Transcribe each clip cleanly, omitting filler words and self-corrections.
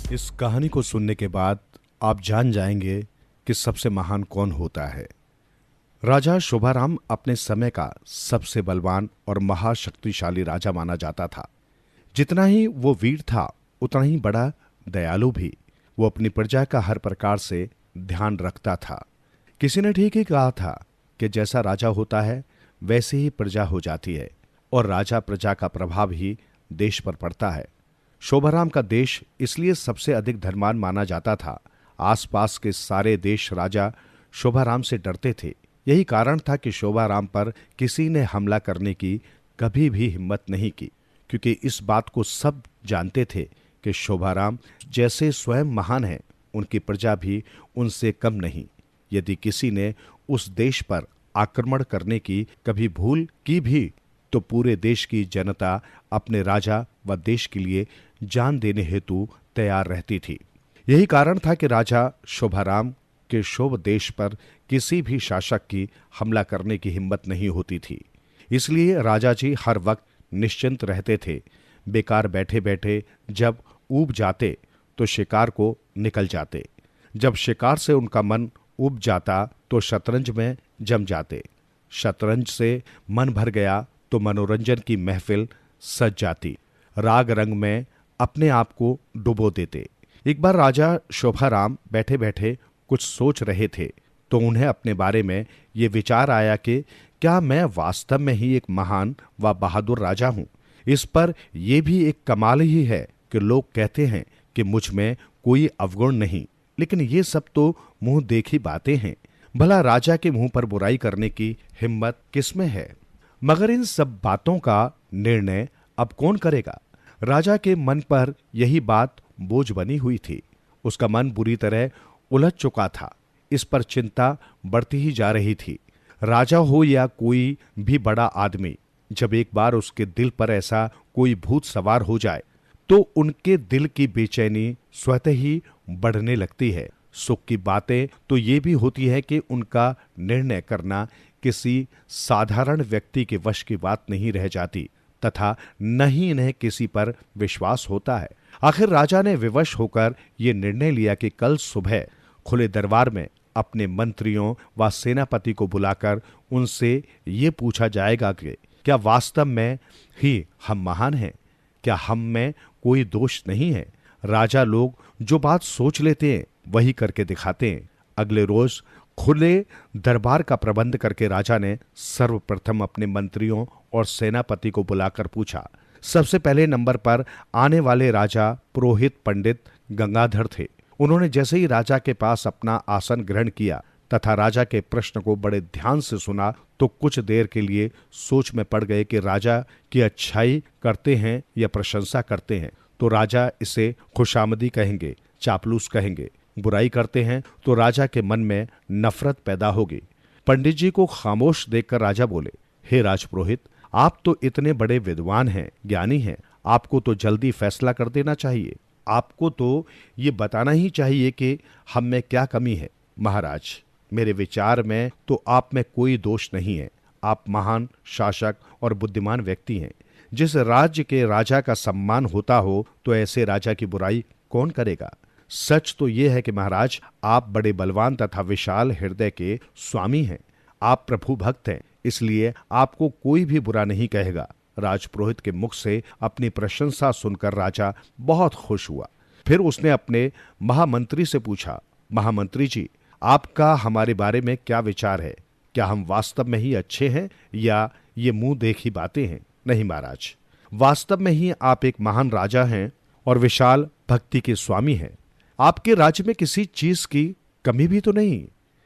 इस कहानी को सुनने के बाद आप जान जाएंगे कि सबसे महान कौन होता है। राजा शोभाराम अपने समय का सबसे बलवान और महाशक्तिशाली राजा माना जाता था। जितना ही वो वीर था उतना ही बड़ा दयालु भी। वो अपनी प्रजा का हर प्रकार से ध्यान रखता था। किसी ने ठीक ही कहा था कि जैसा राजा होता है वैसे ही प्रजा हो जाती है और राजा प्रजा का प्रभाव ही देश पर पड़ता है। शोभाराम का देश इसलिए सबसे अधिक धनवान माना जाता था। आसपास के सारे देश राजा शोभाराम से डरते थे। यही कारण था कि शोभाराम पर किसी ने हमला करने की कभी भी हिम्मत नहीं की, क्योंकि इस बात को सब जानते थे कि शोभाराम जैसे स्वयं महान हैं, उनकी प्रजा भी उनसे कम नहीं। यदि किसी ने उस देश पर आक्रमण करने की कभी भूल की भी तो पूरे देश की जनता अपने राजा व देश के लिए जान देने हेतु तैयार रहती थी। यही कारण था कि राजा शोभाराम के शोभ देश पर किसी भी शासक की हमला करने की हिम्मत नहीं होती थी। इसलिए राजा जी हर वक्त निश्चिंत रहते थे। बेकार बैठे बैठे जब ऊब जाते तो शिकार को निकल जाते। जब शिकार से उनका मन ऊब जाता तो शतरंज में जम जाते। शतरंज से मन भर गया तो मनोरंजन की महफिल सज जाती। राग रंग में अपने आप को डुबो देते। एक बार राजा शोभाराम बैठे बैठे कुछ सोच रहे थे तो उन्हें अपने बारे में ये विचार आया कि क्या मैं वास्तव में ही एक महान व बहादुर राजा हूं। इस पर यह भी एक कमाल ही है कि लोग कहते हैं कि मुझ में कोई अवगुण नहीं, लेकिन ये सब तो मुंह देखी बातें हैं। भला राजा के मुंह पर बुराई करने की हिम्मत किसमें है। मगर इन सब बातों का निर्णय अब कौन करेगा। राजा के मन पर यही बात बोझ बनी हुई थी। उसका मन बुरी तरह उलझ चुका था। इस पर चिंता बढ़ती ही जा रही थी। राजा हो या कोई भी बड़ा आदमी, जब एक बार उसके दिल पर ऐसा कोई भूत सवार हो जाए तो उनके दिल की बेचैनी स्वतः ही बढ़ने लगती है। सुख की बातें तो ये भी होती है कि उनका निर्णय करना किसी साधारण व्यक्ति के वश की बात नहीं रह जाती, तथा न ही इन्हें किसी पर विश्वास होता है। आखिर राजा ने विवश होकर ये निर्णय लिया कि कल सुबह खुले दरबार में अपने मंत्रियों व सेनापति को बुलाकर उनसे ये पूछा जाएगा कि क्या वास्तव में ही हम महान हैं, क्या हम में कोई दोष नहीं है। राजा लोग जो बात सोच लेते हैं वही करके दिखाते हैं। अगले रोज खुले दरबार का प्रबंध करके राजा ने सर्वप्रथम अपने मंत्रियों और सेनापति को बुलाकर पूछा। सबसे पहले नंबर पर आने वाले राजा पुरोहित पंडित गंगाधर थे। उन्होंने जैसे ही राजा के पास अपना आसन ग्रहण किया तथा राजा के प्रश्न को बड़े ध्यान से सुना तो कुछ देर के लिए सोच में पड़ गए कि राजा की अच्छाई करते हैं या प्रशंसा करते हैं तो राजा इसे खुशामदी कहेंगे, चापलूस कहेंगे। बुराई करते हैं तो राजा के मन में नफरत पैदा होगी। पंडित जी को खामोश देखकर राजा बोले, हे राजपुरोहित, आप तो इतने बड़े विद्वान हैं, ज्ञानी हैं, आपको तो जल्दी फैसला कर देना चाहिए। आपको तो ये बताना ही चाहिए कि हम में क्या कमी है। महाराज, मेरे विचार में तो आप में कोई दोष नहीं है। आप महान शासक और बुद्धिमान व्यक्ति हैं। जिस राज्य के राजा का सम्मान होता हो तो ऐसे राजा की बुराई कौन करेगा। सच तो यह है कि महाराज, आप बड़े बलवान तथा विशाल हृदय के स्वामी हैं। आप प्रभु भक्त हैं, इसलिए आपको कोई भी बुरा नहीं कहेगा। राजपुरोहित के मुख से अपनी प्रशंसा सुनकर राजा बहुत खुश हुआ। फिर उसने अपने महामंत्री से पूछा, महामंत्री जी, आपका हमारे बारे में क्या विचार है। क्या हम वास्तव में ही अच्छे हैं या ये मुंह देखी बातें हैं। नहीं महाराज, वास्तव में ही आप एक महान राजा हैं और विशाल भक्ति के स्वामी हैं। आपके राज्य में किसी चीज की कमी भी तो नहीं।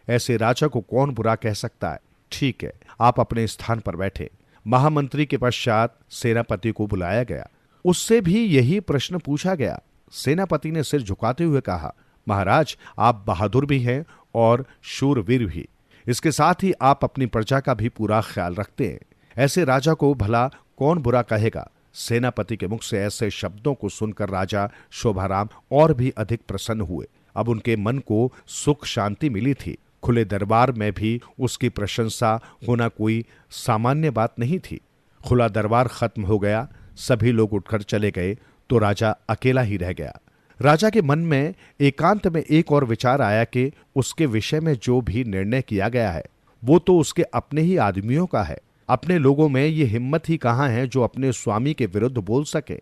ऐसे राजा को कौन बुरा कह सकता है। ठीक है, आप अपने स्थान पर बैठे। महामंत्री के पश्चात सेनापति को बुलाया गया। उससे भी यही प्रश्न पूछा गया। सेनापति ने सिर झुकाते हुए कहा, महाराज, आप बहादुर भी हैं और शूरवीर भी। इसके साथ ही आप अपनी प्रजा का भी पूरा ख्याल रखते हैं। ऐसे राजा को भला कौन बुरा कहेगा। सेनापति के मुख से ऐसे शब्दों को सुनकर राजा शोभाराम और भी अधिक प्रसन्न हुए। अब उनके मन को सुख शांति मिली थी। खुले दरबार में भी उसकी प्रशंसा होना कोई सामान्य बात नहीं थी। खुला दरबार खत्म हो गया, सभी लोग उठकर चले गए तो राजा अकेला ही रह गया। राजा के मन में एकांत में एक और विचार आया कि उसके विषय में जो भी निर्णय किया गया है वो तो उसके अपने ही आदमियों का है। अपने लोगों में ये हिम्मत ही कहां है जो अपने स्वामी के विरुद्ध बोल सके।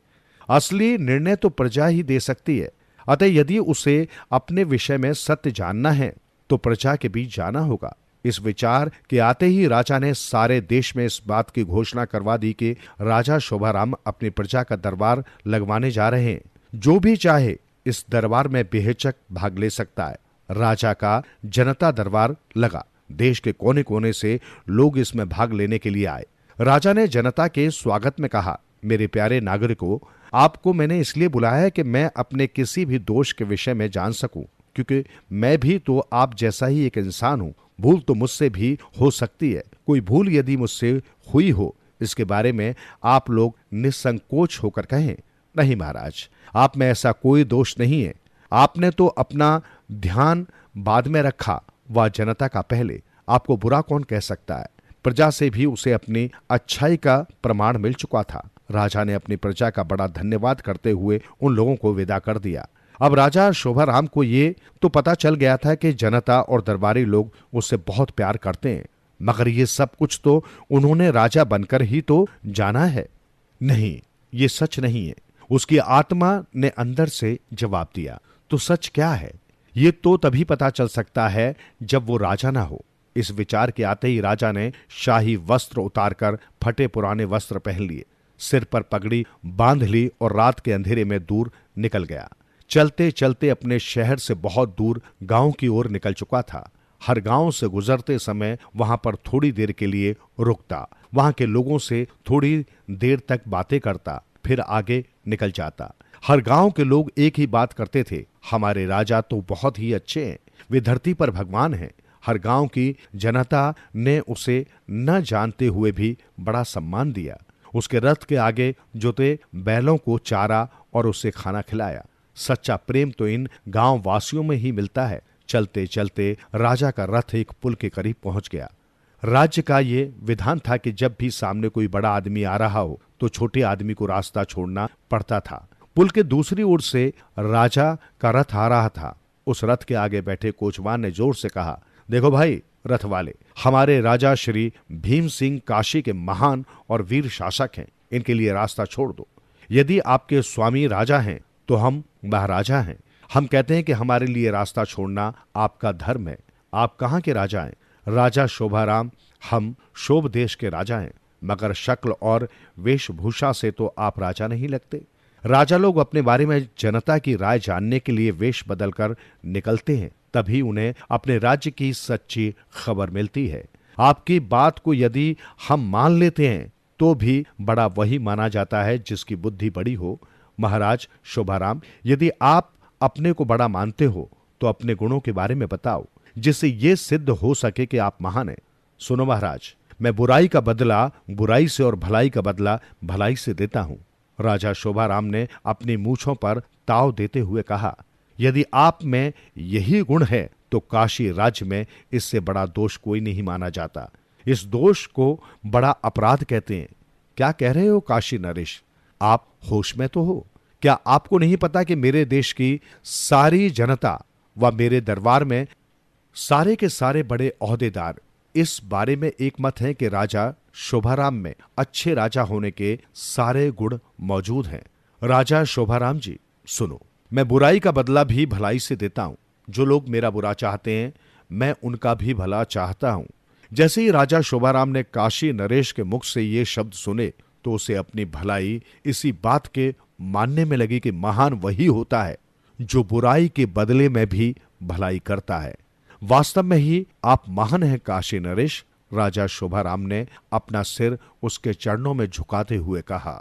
असली निर्णय तो प्रजा ही दे सकती है। अतः यदि उसे अपने विषय में सत्य जानना है तो प्रजा के बीच जाना होगा। इस विचार के आते ही राजा ने सारे देश में इस बात की घोषणा करवा दी कि राजा शोभाराम अपनी प्रजा का दरबार लगवाने जा रहे हैं। जो भी चाहे इस दरबार में बेहिचक भाग ले सकता है। राजा का जनता दरबार लगा। देश के कोने कोने से लोग इसमें भाग लेने के लिए आए। राजा ने जनता के स्वागत में कहा, मेरे प्यारे नागरिकों, आपको मैंने इसलिए बुलाया है कि मैं अपने किसी भी दोष के विषय में जान सकूं, क्योंकि मैं भी तो आप जैसा ही एक इंसान हूं। भूल तो मुझसे भी हो सकती है। कोई भूल यदि मुझसे हुई हो, इसके बारे में आप लोग निसंकोच होकर कहें। नहीं महाराज, आप में ऐसा कोई दोष नहीं है। आपने तो अपना ध्यान बाद में रखा, वह जनता का पहले। आपको बुरा कौन कह सकता है? प्रजा से भी उसे अपनी अच्छाई का प्रमाण मिल चुका था। राजा ने अपनी प्रजा का बड़ा धन्यवाद करते हुए उन लोगों को विदा कर दिया। अब राजा शोभाराम को ये तो पता चल गया था कि जनता और दरबारी लोग उससे बहुत प्यार करते हैं, मगर ये सब कुछ तो उन्होंने राजा बनकर ही तो जाना है। नहीं, ये सच नहीं है। उसकी आत्मा ने अंदर से जवाब दिया। तो सच क्या है? ये तो तभी पता चल सकता है जब वो राजा ना हो। इस विचार के आते ही राजा ने शाही वस्त्र उतारकर फटे पुराने वस्त्र पहन लिए, सिर पर पगड़ी बांध ली और रात के अंधेरे में दूर निकल गया। चलते चलते अपने शहर से बहुत दूर गांव की ओर निकल चुका था। हर गांव से गुजरते समय वहां पर थोड़ी देर के लिए रुकता, वहां के लोगों से थोड़ी देर तक बातें करता, फिर आगे निकल जाता। हर गांव के लोग एक ही बात करते थे, हमारे राजा तो बहुत ही अच्छे हैं, वे धरती पर भगवान हैं। हर गांव की जनता ने उसे न जानते हुए भी बड़ा सम्मान दिया। उसके रथ के आगे जोते बैलों को चारा और उसे खाना खिलाया। सच्चा प्रेम तो इन गांव वासियों में ही मिलता है। चलते चलते राजा का रथ एक पुल के करीब पहुंच गया। राज्य का ये विधान था कि जब भी सामने कोई बड़ा आदमी आ रहा हो तो छोटे आदमी को रास्ता छोड़ना पड़ता था। पुल के दूसरी ओर से राजा का रथ आ रहा था। उस रथ के आगे बैठे कोचवान ने जोर से कहा, देखो भाई रथ वाले, हमारे राजा श्री भीम सिंह काशी के महान और वीर शासक हैं, इनके लिए रास्ता छोड़ दो। यदि आपके स्वामी राजा हैं तो हम महाराजा हैं। हम कहते हैं कि हमारे लिए रास्ता छोड़ना आपका धर्म है। आप कहाँ के राजा हैं? राजा शोभाराम, हम शोभ देश के राजा हैं, मगर शक्ल और वेशभूषा से तो आप राजा नहीं लगते। राजा लोग अपने बारे में जनता की राय जानने के लिए वेश बदलकर निकलते हैं, तभी उन्हें अपने राज्य की सच्ची खबर मिलती है। आपकी बात को यदि हम मान लेते हैं तो भी बड़ा वही माना जाता है जिसकी बुद्धि बड़ी हो। महाराज शोभाराम, यदि आप अपने को बड़ा मानते हो तो अपने गुणों के बारे में बताओ, जिससे ये सिद्ध हो सके कि आप महान हैं। सुनो महाराज, मैं बुराई का बदला बुराई से और भलाई का बदला भलाई से देता हूं। राजा शोभाराम ने अपनी मूंछों पर ताव देते हुए कहा, यदि आप में यही गुण है तो काशी राज्य में इससे बड़ा दोष कोई नहीं माना जाता। इस दोष को बड़ा अपराध कहते हैं। क्या कह रहे हो काशी नरेश? आप होश में तो हो? क्या आपको नहीं पता कि मेरे देश की सारी जनता व मेरे दरबार में सारे के सारे बड़े ओहदेदार इस बारे में एक मत है कि राजा शोभाराम में अच्छे राजा होने के सारे गुण मौजूद हैं। राजा शोभाराम जी सुनो, मैं बुराई का बदला भी भलाई से देता हूं। जो लोग मेरा बुरा चाहते हैं मैं उनका भी भला चाहता हूं। जैसे ही राजा शोभाराम ने काशी नरेश के मुख से ये शब्द सुने तो उसे अपनी भलाई इसी बात के मानने में लगी कि महान वही होता है जो बुराई के बदले में भी भलाई करता है। वास्तव में ही आप महान हैं काशी नरेश। राजा शोभाराम ने अपना सिर उसके चरणों में झुकाते हुए कहा,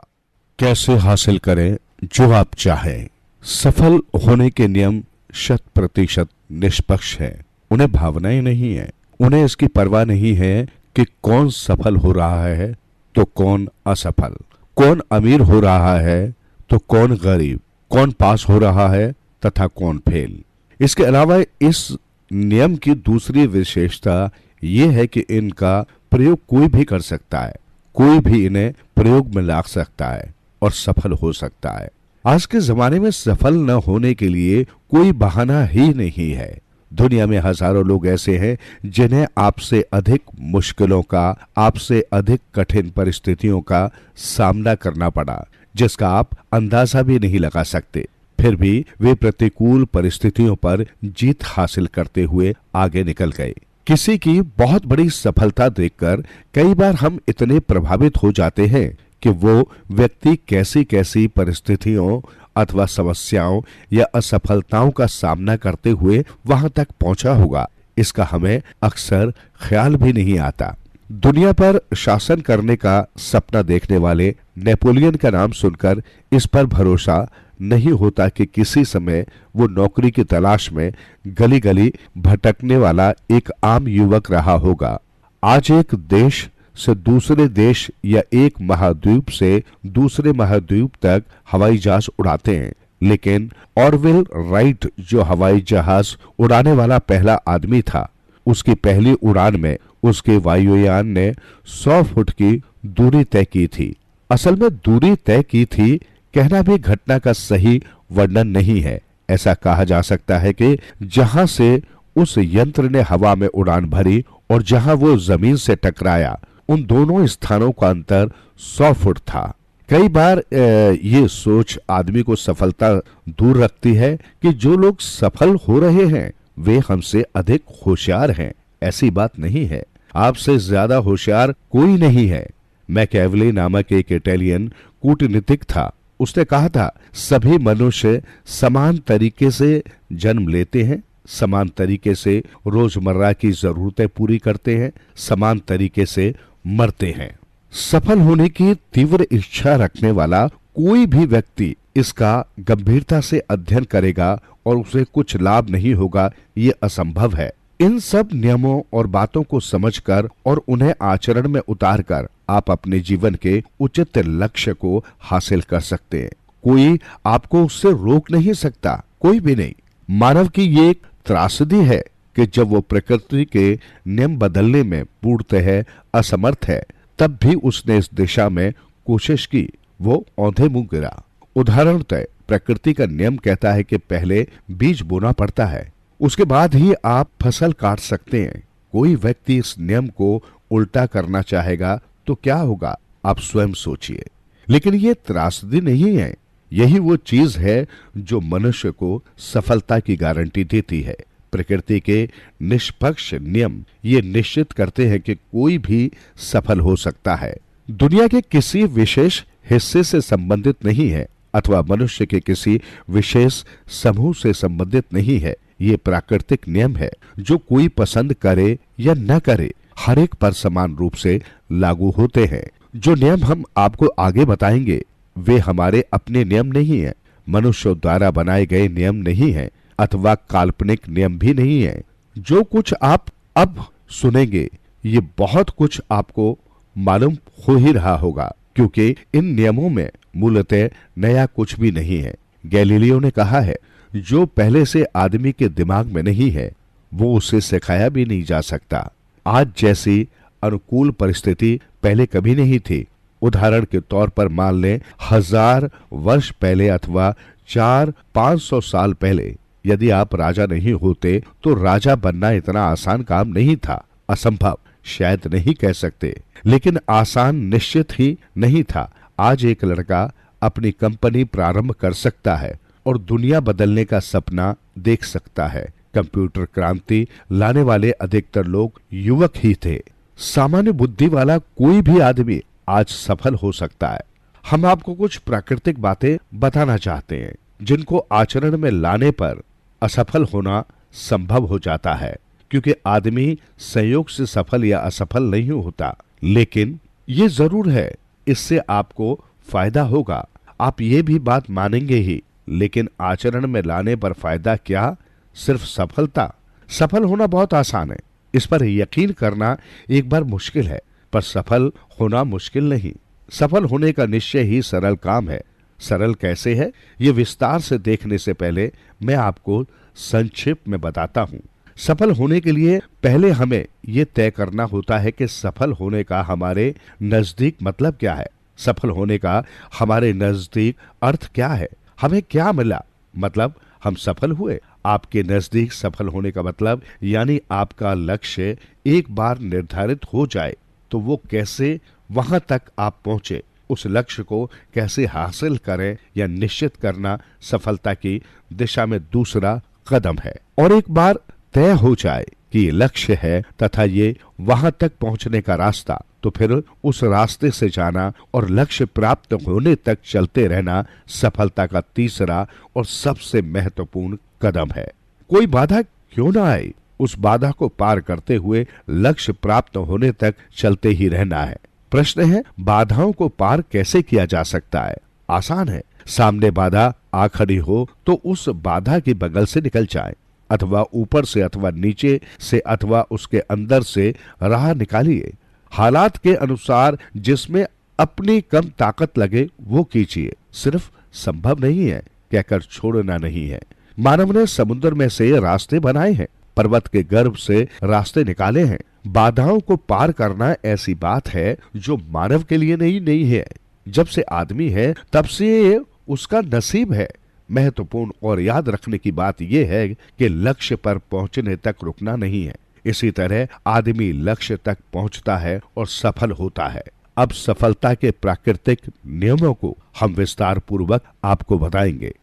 कैसे हासिल करें जो आप चाहें। सफल होने के नियम 100% निष्पक्ष है। उन्हें भावनाएं नहीं है, उन्हें इसकी परवाह नहीं है कि कौन सफल हो रहा है तो कौन असफल, कौन अमीर हो रहा है तो कौन गरीब, कौन पास हो रहा है तथा कौन फेल। इसके अलावा इस नियम की दूसरी विशेषता यह है कि इनका प्रयोग कोई भी कर सकता है, कोई भी इन्हें प्रयोग में ला सकता है और सफल हो सकता है। आज के जमाने में सफल न होने के लिए कोई बहाना ही नहीं है। दुनिया में हजारों लोग ऐसे हैं जिन्हें आपसे अधिक मुश्किलों का, आपसे अधिक कठिन परिस्थितियों का सामना करना पड़ा, जिसका आप अंदाजा भी नहीं लगा सकते। फिर भी वे प्रतिकूल परिस्थितियों पर जीत हासिल करते हुए आगे निकल गए। किसी की बहुत बड़ी सफलता देखकर कई बार हम इतने प्रभावित हो जाते हैं कि वो व्यक्ति कैसी कैसी परिस्थितियों अथवा समस्याओं या असफलताओं का सामना करते हुए वहां तक पहुंचा होगा, इसका हमें अक्सर ख्याल भी नहीं आता। दुनिया पर शासन करने का सपना देखने वाले नेपोलियन का नाम सुनकर इस पर भरोसा नहीं होता कि किसी समय वो नौकरी की तलाश में गली गली भटकने वाला एक आम युवक रहा होगा। आज एक देश से दूसरे देश या एक महाद्वीप से दूसरे महाद्वीप तक हवाई जहाज उड़ाते हैं, लेकिन ऑरविल राइट जो हवाई जहाज उड़ाने वाला पहला आदमी था, उसकी पहली उड़ान में उसके वायुयान ने 100 फुट की दूरी तय की थी। असल में दूरी तय की थी कहना भी घटना का सही वर्णन नहीं है। ऐसा कहा जा सकता है कि जहां से उस यंत्र ने हवा में उड़ान भरी और जहां वो जमीन से टकराया, उन दोनों स्थानों का अंतर 100 फुट था। कई बार ये सोच आदमी को सफलता दूर रखती है कि जो लोग सफल हो रहे हैं वे हमसे अधिक होशियार हैं। ऐसी बात नहीं है। आपसे ज्यादा होशियार कोई नहीं है। मैकियावेली नामक एक इटालियन कूटनीतिक था। उसने कहा था, सभी मनुष्य समान तरीके से जन्म लेते हैं, समान तरीके से रोजमर्रा की जरूरतें पूरी करते हैं, समान तरीके से मरते हैं। सफल होने की तीव्र इच्छा रखने वाला कोई भी व्यक्ति इसका गंभीरता से अध्ययन करेगा और उसे कुछ लाभ नहीं होगा, ये असंभव है। इन सब नियमों और बातों को समझकर और उन्हें आचरण में उतारकर आप अपने जीवन के उचित लक्ष्य को हासिल कर सकते हैं। कोई आपको उससे रोक नहीं सकता, कोई भी नहीं। मानव की ये एक त्रासदी है कि जब वो प्रकृति के नियम बदलने में पूर्णतः असमर्थ है, तब भी उसने इस दिशा में कोशिश की, वो औंधे मुंह गिरा। उदाहरणतः प्रकृति का नियम कहता है कि पहले बीज बोना पड़ता है, उसके बाद ही आप फसल काट सकते हैं। कोई व्यक्ति इस नियम को उल्टा करना चाहेगा तो क्या होगा, आप स्वयं सोचिए। लेकिन ये त्रासदी नहीं है, यही वो चीज है जो मनुष्य को सफलता की गारंटी देती है। प्रकृति के निष्पक्ष नियम ये निश्चित करते हैं कि कोई भी सफल हो सकता है। दुनिया के किसी विशेष हिस्से से संबंधित नहीं है अथवा मनुष्य के किसी विशेष समूह से संबंधित नहीं है। ये प्राकृतिक नियम है जो कोई पसंद करे या न करे, हर एक पर समान रूप से लागू होते हैं। जो नियम हम आपको आगे बताएंगे वे हमारे अपने नियम नहीं है, मनुष्यों द्वारा बनाए गए नियम नहीं है अथवा काल्पनिक नियम भी नहीं है। जो कुछ आप अब सुनेंगे ये बहुत कुछ आपको मालूम हो ही रहा होगा, क्योंकि इन नियमों में मूलतः नया कुछ भी नहीं है। गैलीलियो ने कहा है, जो पहले से आदमी के दिमाग में नहीं है वो उसे सिखाया भी नहीं जा सकता। आज जैसी अनुकूल परिस्थिति पहले कभी नहीं थी। उदाहरण के तौर पर मान लें 1000 वर्ष पहले अथवा 400-500 साल पहले यदि आप राजा नहीं होते तो राजा बनना इतना आसान काम नहीं था। असंभव शायद नहीं कह सकते, लेकिन आसान निश्चित ही नहीं था। आज एक लड़का अपनी कंपनी प्रारंभ कर सकता है और दुनिया बदलने का सपना देख सकता है। कंप्यूटर क्रांति लाने वाले अधिकतर लोग युवक ही थे। सामान्य बुद्धि वाला कोई भी आदमी आज सफल हो सकता है। हम आपको कुछ प्राकृतिक बातें बताना चाहते हैं जिनको आचरण में लाने पर असफल होना संभव हो जाता है, क्योंकि आदमी संयोग से सफल या असफल नहीं होता। लेकिन ये जरूर है इससे आपको फायदा होगा, आप ये भी बात मानेंगे ही। लेकिन आचरण में लाने पर फायदा क्या, सिर्फ सफलता? सफल होना बहुत आसान है, इस पर यकीन करना एक बार मुश्किल है, पर सफल होना मुश्किल नहीं। सफल होने का निश्चय ही सरल काम है। सरल कैसे है ये विस्तार से देखने से पहले मैं आपको संक्षिप्त में बताता हूँ। सफल होने के लिए पहले हमें ये तय करना होता है कि सफल होने का हमारे नजदीक मतलब क्या है। सफल होने का हमारे नजदीक अर्थ क्या है। हमें क्या मिला, मतलब हम सफल हुए। आपके नजदीक सफल होने का मतलब यानी आपका लक्ष्य एक बार निर्धारित हो जाए तो वो कैसे वहां तक आप पहुंचे, उस लक्ष्य को कैसे हासिल करें या निश्चित करना सफलता की दिशा में दूसरा कदम है। और एक बार तय हो जाए कि ये लक्ष्य है तथा ये वहां तक पहुंचने का रास्ता, तो फिर उस रास्ते से जाना और लक्ष्य प्राप्त होने तक चलते रहना सफलता का तीसरा और सबसे महत्वपूर्ण कदम है। कोई बाधा क्यों ना आए, उस बाधा को पार करते हुए लक्ष्य प्राप्त होने तक चलते ही रहना है। प्रश्न है, बाधाओं को पार कैसे किया जा सकता है? आसान है। सामने बाधा आ खड़ी हो तो उस बाधा के बगल से निकल जाए, अथवा ऊपर से अथवा नीचे से अथवा उसके अंदर से राह निकालिए। हालात के अनुसार जिसमें अपनी कम ताकत लगे वो कीजिए। सिर्फ संभव नहीं है कहकर छोड़ना नहीं है। मानव ने समुद्र में से रास्ते बनाए हैं, पर्वत के गर्भ से रास्ते निकाले हैं। बाधाओं को पार करना ऐसी बात है जो मानव के लिए नहीं है। जब से आदमी है तब से ये उसका नसीब है। महत्वपूर्ण और याद रखने की बात यह है कि लक्ष्य पर पहुंचने तक रुकना नहीं है। इसी तरह आदमी लक्ष्य तक पहुंचता है और सफल होता है। अब सफलता के प्राकृतिक नियमों को हम विस्तार पूर्वक आपको बताएंगे।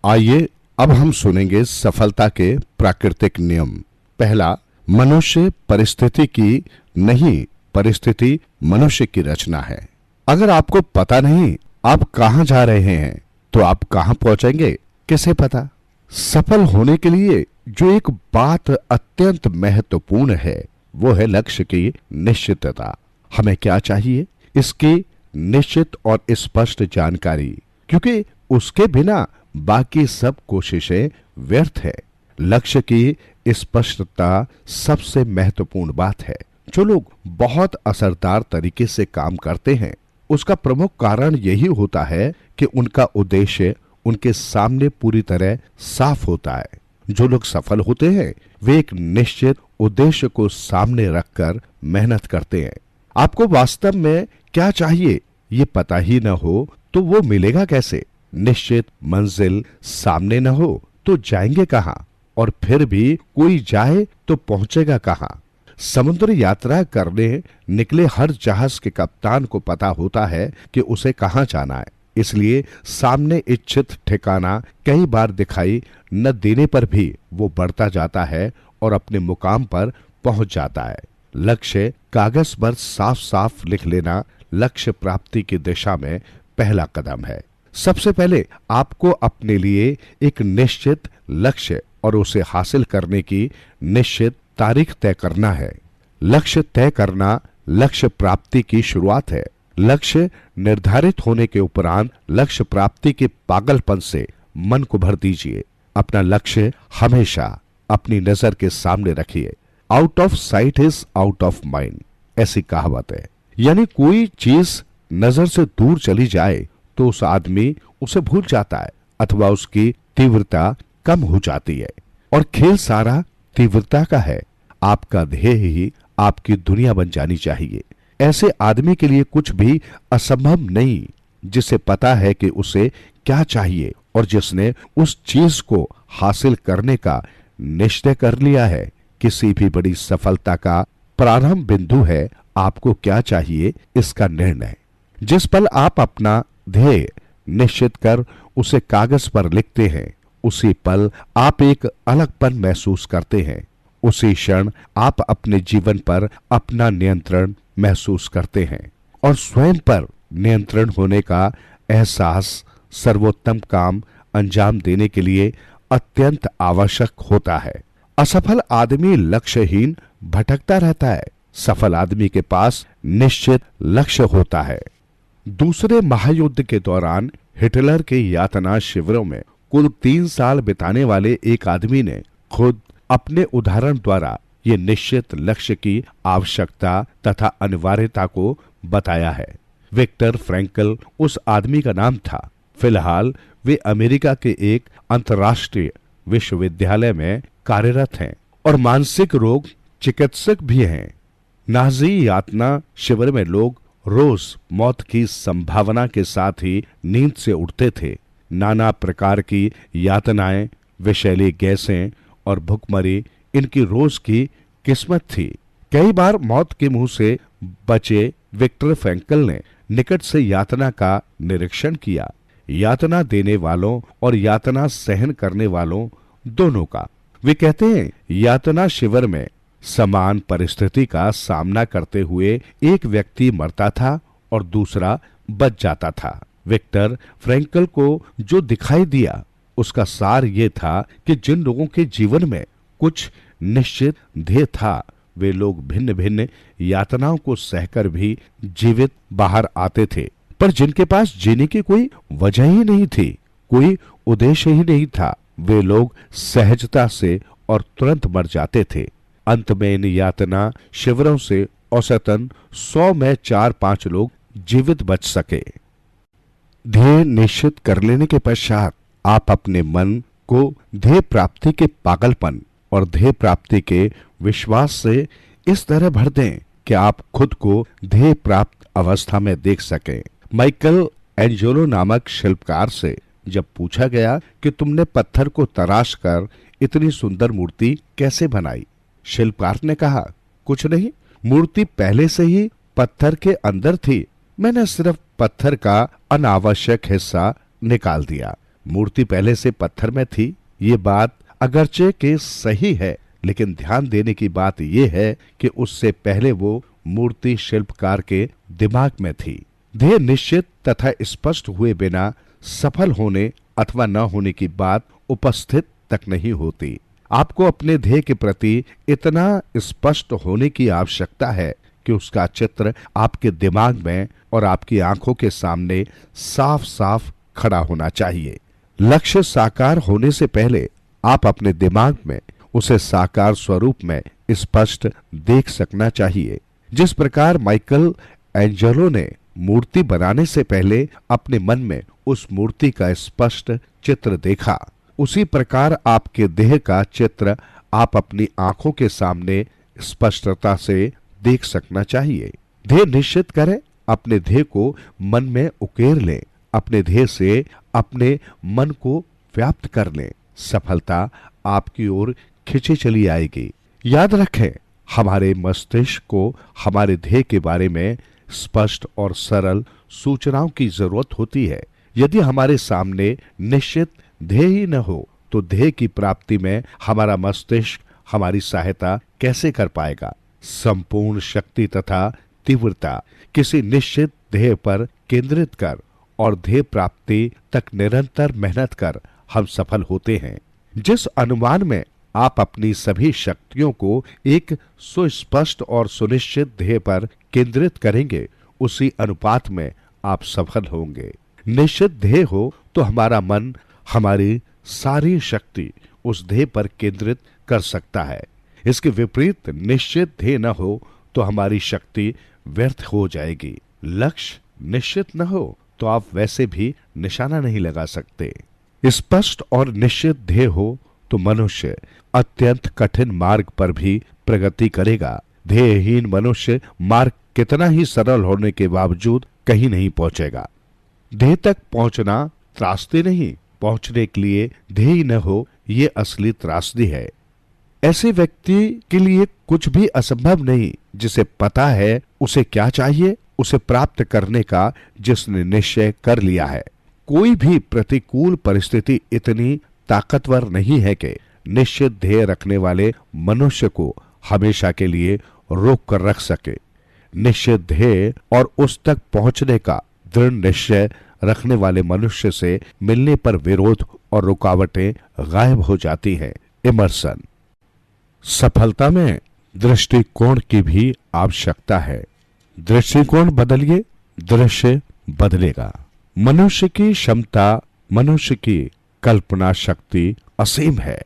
आइए अब हम सुनेंगे सफलता के प्राकृतिक नियम। पहला, मनुष्य परिस्थिति की नहीं, परिस्थिति मनुष्य की रचना है। अगर आपको पता नहीं आप कहां जा रहे हैं तो आप कहां पहुंचेंगे किसे पता। सफल होने के लिए जो एक बात अत्यंत महत्वपूर्ण है वो है लक्ष्य की निश्चितता। हमें क्या चाहिए, इसकी निश्चित और स्पष्ट जानकारी, क्योंकि उसके बिना बाकी सब कोशिशें व्यर्थ है। लक्ष्य की स्पष्टता सबसे महत्वपूर्ण बात है। जो लोग बहुत असरदार तरीके से काम करते हैं उसका प्रमुख कारण यही होता है कि उनका उद्देश्य उनके सामने पूरी तरह साफ होता है। जो लोग सफल होते हैं वे एक निश्चित उद्देश्य को सामने रखकर मेहनत करते हैं। आपको वास्तव में क्या चाहिए ये पता ही न हो तो वो मिलेगा कैसे? निश्चित मंजिल सामने न हो तो जाएंगे कहां? और फिर भी कोई जाए तो पहुंचेगा कहां? समुद्र यात्रा करने निकले हर जहाज के कप्तान को पता होता है कि उसे कहां जाना है, इसलिए सामने इच्छित ठिकाना कई बार दिखाई न देने पर भी वो बढ़ता जाता है और अपने मुकाम पर पहुंच जाता है। लक्ष्य कागज पर साफ साफ लिख लेना लक्ष्य प्राप्ति की दिशा में पहला कदम है। सबसे पहले आपको अपने लिए एक निश्चित लक्ष्य और उसे हासिल करने की निश्चित तारीख तय करना है। लक्ष्य तय करना लक्ष्य प्राप्ति की शुरुआत है। लक्ष्य निर्धारित होने के उपरांत लक्ष्य प्राप्ति के पागलपन से मन को भर दीजिए। अपना लक्ष्य हमेशा अपनी नजर के सामने रखिए। Out of site is out of mind, ऐसी कहावत है। यानी कोई चीज नजर से दूर चली जाए तो उस आदमी उसे भूल जाता है अथवा उसकी तीव्रता कम हो जाती है। और खेल सारा तीव्रता का है। आपका ध्येय ही आपकी दुनिया बन जानी चाहिए। ऐसे आदमी के लिए कुछ भी असंभव नहीं जिसे पता है कि उसे क्या चाहिए और जिसने उस चीज को हासिल करने का निश्चय कर लिया है। किसी भी बड़ी सफलता का प्रारंभ बिंदु है आपको क्या चाहिए इसका निर्णय। जिस पल आप अपना ध्येय निश्चित कर उसे कागज पर लिखते हैं उसी पल आप एक अलगपन महसूस करते हैं। उसी क्षण आप अपने जीवन पर अपना नियंत्रण महसूस करते हैं और स्वयं पर नियंत्रण होने का एहसास सर्वोत्तम काम अंजाम देने के लिए अत्यंत आवश्यक होता है। असफल आदमी लक्ष्यहीन भटकता रहता है। सफल आदमी के पास निश्चित लक्ष्य होता है। दूसरे महायुद्ध के दौरान हिटलर के यातना शिविरों में कुल 3 साल बिताने वाले एक आदमी ने खुद अपने उदाहरण द्वारा ये निश्चित लक्ष्य की आवश्यकता तथा अनिवार्यता को बताया है। विक्टर फ्रैंकल उस आदमी का नाम था। फिलहाल वे अमेरिका के एक अंतर्राष्ट्रीय विश्वविद्यालय में कार्यरत हैं और मानसिक रोग चिकित्सक भी हैं। नाजी यातना शिविर में लोग रोज मौत की संभावना के साथ ही नींद से उठते थे। नाना प्रकार की यातनाएं, विषैली गैसें और भुखमरी इनकी रोज की किस्मत थी। कई बार मौत के मुंह से बचे विक्टर फ्रैंकल ने निकट से यातना का निरीक्षण किया, यातना देने वालों और यातना सहन करने वालों दोनों का। वे कहते हैं, यातना शिविर में समान परिस्थिति का सामना करते हुए एक व्यक्ति मरता था और दूसरा बच जाता था। विक्टर फ्रैंकल को जो दिखाई दिया उसका सार ये था कि जिन लोगों के जीवन में कुछ निश्चित ध्येय था, वे लोग भिन्न भिन्न यातनाओं को सहकर भी जीवित बाहर आते थे। पर जिनके पास जीने की कोई वजह ही नहीं थी, कोई उद्देश्य ही नहीं था, वे लोग सहजता से और तुरंत मर जाते थे। अंत में इन यातना शिविरों से औसतन 100 में 4-5 लोग जीवित बच सके। ध्येय निश्चित कर लेने के पश्चात आप अपने मन को ध्येय प्राप्ति के पागलपन और ध्येय प्राप्ति के विश्वास से इस तरह भर दें कि आप खुद को ध्येय प्राप्त अवस्था में देख सकें। माइकल एंजेलो नामक शिल्पकार से जब पूछा गया कि तुमने पत्थर को तराश कर इतनी सुंदर मूर्ति कैसे बनाई, शिल्पकार ने कहा, कुछ नहीं, मूर्ति पहले से ही पत्थर के अंदर थी, मैंने सिर्फ पत्थर का अनावश्यक हिस्सा निकाल दिया। मूर्ति पहले से पत्थर में थी, ये बात अगरचे के सही है, लेकिन ध्यान देने की बात यह है कि उससे पहले वो मूर्ति शिल्पकार के दिमाग में थी। ध्येय निश्चित तथा स्पष्ट हुए बिना सफल होने अथवा न होने की बात उपस्थित तक नहीं होती। आपको अपने ध्येय के प्रति इतना स्पष्ट होने की आवश्यकता है कि उसका चित्र आपके दिमाग में और आपकी आंखों के सामने साफ साफ खड़ा होना चाहिए। लक्ष्य साकार होने से पहले आप अपने दिमाग में उसे साकार स्वरूप में स्पष्ट देख सकना चाहिए। जिस प्रकार माइकल एंजेलो ने मूर्ति बनाने से पहले अपने मन में उस मूर्ति का स्पष्ट चित्र देखा, उसी प्रकार आपके देह का चित्र आप अपनी आंखों के सामने स्पष्टता से देख सकना चाहिए। ध्येय निश्चित करें, अपने ध्येय को मन में उकेर लें, अपने ध्येय से अपने मन को व्याप्त कर लें, सफलता आपकी ओर खिंची चली आएगी। याद रखें, हमारे मस्तिष्क को हमारे ध्येय के बारे में स्पष्ट और सरल सूचनाओं की जरूरत होती है। यदि हमारे सामने निश्चित ध्येय ही न हो तो ध्येय की प्राप्ति में हमारा मस्तिष्क हमारी सहायता कैसे कर पाएगा। संपूर्ण शक्ति तथा तीव्रता किसी निश्चित ध्येय पर केंद्रित कर और ध्येय प्राप्ति तक निरंतर मेहनत कर हम सफल होते हैं। जिस अनुमान में आप अपनी सभी शक्तियों को एक सुस्पष्ट और सुनिश्चित ध्येय पर केंद्रित करेंगे, उसी अनुपात में आप सफल होंगे। निश्चित ध्येय हो तो हमारा मन हमारी सारी शक्ति उस ध्येय पर केंद्रित कर सकता है। इसके विपरीत निश्चित ध्येय न हो तो हमारी शक्ति व्यर्थ हो जाएगी। लक्ष्य निश्चित न हो तो आप वैसे भी निशाना नहीं लगा सकते। स्पष्ट और निश्चित ध्येय हो तो मनुष्य अत्यंत कठिन मार्ग पर भी प्रगति करेगा। ध्येयहीन मनुष्य मार्ग कितना ही सरल होने के बावजूद कहीं नहीं पहुंचेगा। ध्येय तक पहुंचना त्रासदी नहीं, पहुंचने के लिए ध्येय न हो ये असली त्रासदी है। ऐसे व्यक्ति के लिए कुछ भी असंभव नहीं जिसे पता है उसे क्या चाहिए, उसे प्राप्त करने का जिसने निश्चय कर लिया है। कोई भी प्रतिकूल परिस्थिति इतनी ताकतवर नहीं है कि निश्चित ध्येय रखने वाले मनुष्य को हमेशा के लिए रोक कर रख सके। निश्चित ध्येय और उस तक पहुंचने का दृढ़ निश्चय रखने वाले मनुष्य से मिलने पर विरोध और रुकावटें गायब हो जाती हैं। इमर्सन। सफलता में दृष्टिकोण की भी आवश्यकता है। दृष्टिकोण बदलिए, दृश्य बदलेगा। मनुष्य की क्षमता, मनुष्य की कल्पना शक्ति असीम है।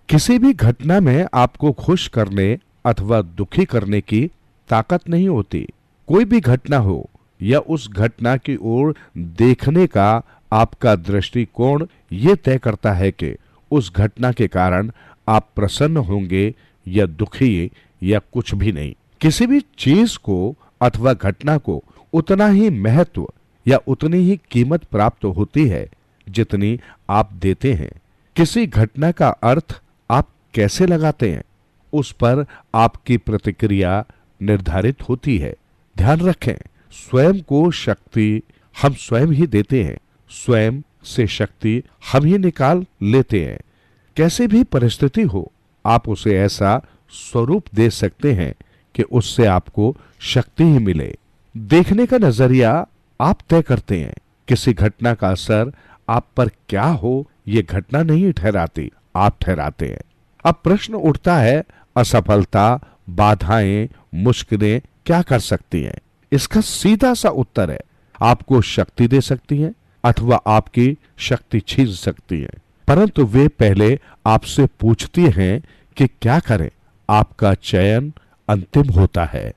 किसी भी घटना में आपको खुश करने अथवा दुखी करने की ताकत नहीं होती। कोई भी घटना हो या उस घटना की ओर देखने का आपका दृष्टिकोण ये तय करता है कि उस घटना के कारण आप प्रसन्न होंगे या दुखी या कुछ भी नहीं। किसी भी चीज को अथवा घटना को उतना ही महत्व या उतनी ही कीमत प्राप्त होती है जितनी आप देते हैं। किसी घटना का अर्थ आप कैसे लगाते हैं, उस पर आपकी प्रतिक्रिया निर्धारित होती है। ध्यान रखें, स्वयं को शक्ति हम स्वयं ही देते हैं, स्वयं से शक्ति हम ही निकाल लेते हैं। कैसी भी परिस्थिति हो, आप उसे ऐसा स्वरूप दे सकते हैं कि उससे आपको शक्ति ही मिले। देखने का नजरिया आप तय करते हैं। किसी घटना का असर आप पर क्या हो, ये घटना नहीं ठहराती, आप ठहराते हैं। अब प्रश्न उठता है, असफलता, बाधाएं, मुश्किलें क्या कर सकती हैं? इसका सीधा सा उत्तर है, आपको शक्ति दे सकती हैं अथवा आपकी शक्ति छीन सकती हैं। परंतु वे पहले आपसे पूछती हैं कि क्या करें। आपका चयन अंतिम होता है।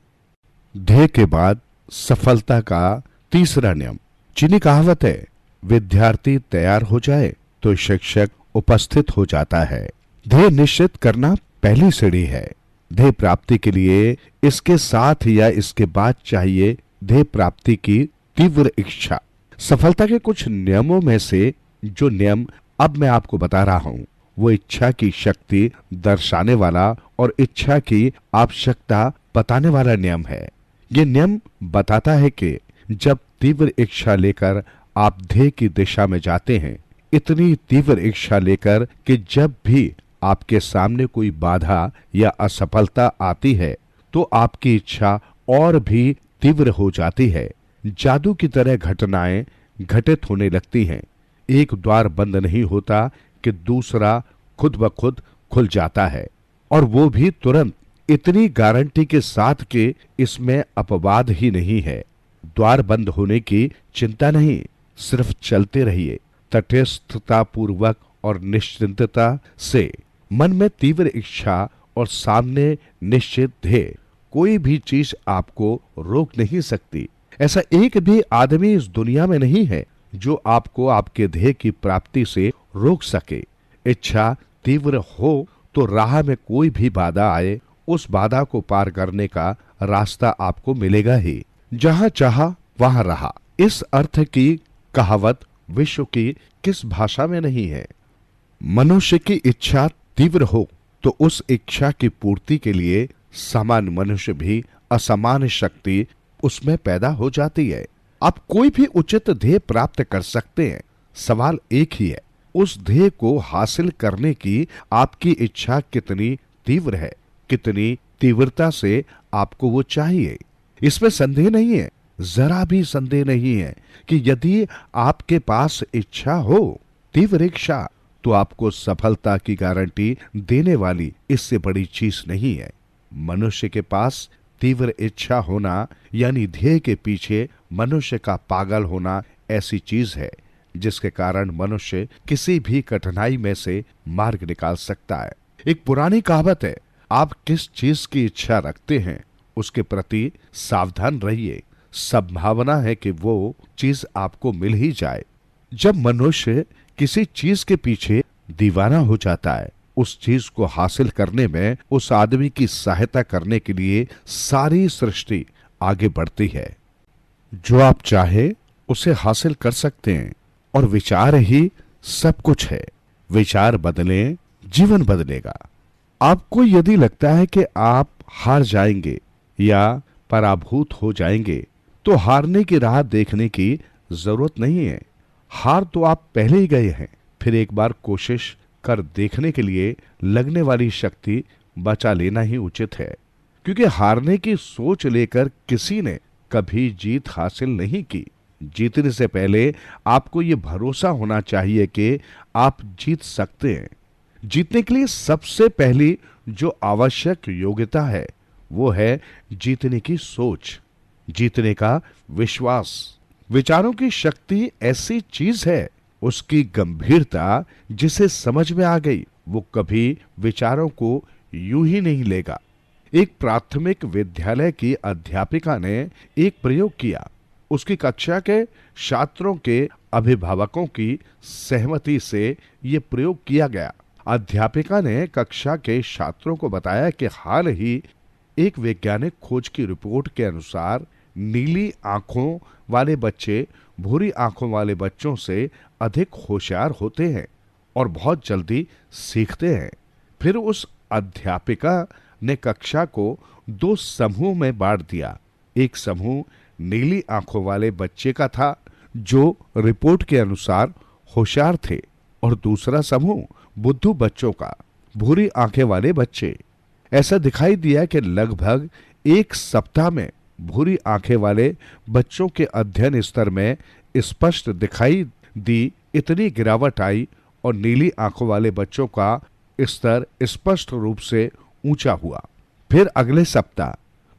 ध्येय के बाद सफलता का तीसरा नियम। चीनी कहावत है, विद्यार्थी तैयार हो जाए तो शिक्षक उपस्थित हो जाता है। ध्येय निश्चित करना पहली सीढ़ी है। ध्येय प्राप्ति के लिए इसके साथ या इसके बाद चाहिए ध्येय प्राप्ति की तीव्र इच्छा। सफलता के कुछ नियमों में से जो नियम अब मैं आपको बता रहा हूं, वो इच्छा की शक्ति दर्शाने वाला और इच्छा की आवश्यकता बताने वाला नियम है। ये नियम बताता है कि जब तीव्र इच्छा लेकर आप ध्येय की दिशा में जाते हैं, इतनी तीव्र इच्छा लेकर कि जब भी आपके सामने कोई बाधा या असफलता आती है तो आपकी इच्छा और भी तीव्र हो जाती है। जादू की तरह घटनाएं घटित होने लगती हैं। एक द्वार बंद नहीं होता कि दूसरा खुद ब खुद खुल जाता है, और वो भी तुरंत, इतनी गारंटी के साथ कि इसमें अपवाद ही नहीं है। द्वार बंद होने की चिंता नहीं, सिर्फ चलते रहिए तटस्थता पूर्वक और निश्चिंतता से। मन में तीव्र इच्छा और सामने निश्चित ध्येय, कोई भी चीज आपको रोक नहीं सकती। ऐसा एक भी आदमी इस दुनिया में नहीं है जो आपको आपके ध्येय की प्राप्ति से रोक सके। इच्छा तीव्र हो तो राह में कोई भी बाधा आए, उस बाधा को पार करने का रास्ता आपको मिलेगा ही। जहां चाहा वहां रहा, इस अर्थ की कहावत विश्व की किस भाषा में नहीं है। मनुष्य की इच्छा तीव्र हो तो उस इच्छा की पूर्ति के लिए सामान्य मनुष्य भी असामान्य शक्ति उसमें पैदा हो जाती है। आप कोई भी उचित ध्येय प्राप्त कर सकते हैं। सवाल एक ही है, उस ध्येय को हासिल करने की आपकी इच्छा कितनी तीव्र है, कितनी तीव्रता से आपको वो चाहिए। इसमें संदेह नहीं है, जरा भी संदेह नहीं है कि यदि आपके पास इच्छा हो, तीव्र इच्छा, तो आपको सफलता की गारंटी देने वाली इससे बड़ी चीज नहीं है। मनुष्य के पास तीव्र इच्छा होना यानी ध्येय के पीछे मनुष्य का पागल होना ऐसी चीज है जिसके कारण मनुष्य किसी भी कठिनाई में से मार्ग निकाल सकता है। एक पुरानी कहावत है, आप किस चीज की इच्छा रखते हैं उसके प्रति सावधान रहिए, संभावना है कि वो चीज आपको मिल ही जाए। जब मनुष्य किसी चीज के पीछे दीवाना हो जाता है, उस चीज को हासिल करने में उस आदमी की सहायता करने के लिए सारी सृष्टि आगे बढ़ती है। जो आप चाहे उसे हासिल कर सकते हैं और विचार ही सब कुछ है। विचार बदलें, जीवन बदलेगा। आपको यदि लगता है कि आप हार जाएंगे या पराभूत हो जाएंगे तो हारने की राह देखने की जरूरत नहीं है। हार तो आप पहले ही गए हैं। फिर एक बार कोशिश कर देखने के लिए लगने वाली शक्ति बचा लेना ही उचित है, क्योंकि हारने की सोच लेकर किसी ने कभी जीत हासिल नहीं की। जीतने से पहले आपको ये भरोसा होना चाहिए कि आप जीत सकते हैं। जीतने के लिए सबसे पहली जो आवश्यक योग्यता है वो है जीतने की सोच, जीतने का विश्वास। विचारों की शक्ति ऐसी चीज है, उसकी गंभीरता जिसे समझ में आ गई वो कभी विचारों को यूं ही नहीं लेगा। एक प्राथमिक विद्यालय की अध्यापिका ने एक प्रयोग किया। उसकी कक्षा के छात्रों के अभिभावकों की सहमति से यह प्रयोग किया गया। अध्यापिका ने कक्षा के छात्रों को बताया कि हाल ही एक वैज्ञानिक खोज की रिपोर्ट के अनुसार नीली आंखों वाले बच्चे भूरी आंखों वाले बच्चों से अधिक होशियार होते हैं और बहुत जल्दी सीखते हैं। फिर उस अध्यापिका ने कक्षा को 2 समूह में बांट दिया। एक समूह नीली आंखों वाले बच्चे का था जो रिपोर्ट के अनुसार होशियार थे, और दूसरा समूह बुद्धू बच्चों का, भूरी आंखें वाले बच्चे। ऐसा दिखाई दिया कि लगभग 1 सप्ताह में भूरी आंखें वाले बच्चों के अध्ययन स्तर में स्पष्ट दिखाई दी इतनी गिरावट आई और नीली आंखों वाले बच्चों का स्तर स्पष्ट रूप से ऊंचा हुआ। फिर अगले सप्ताह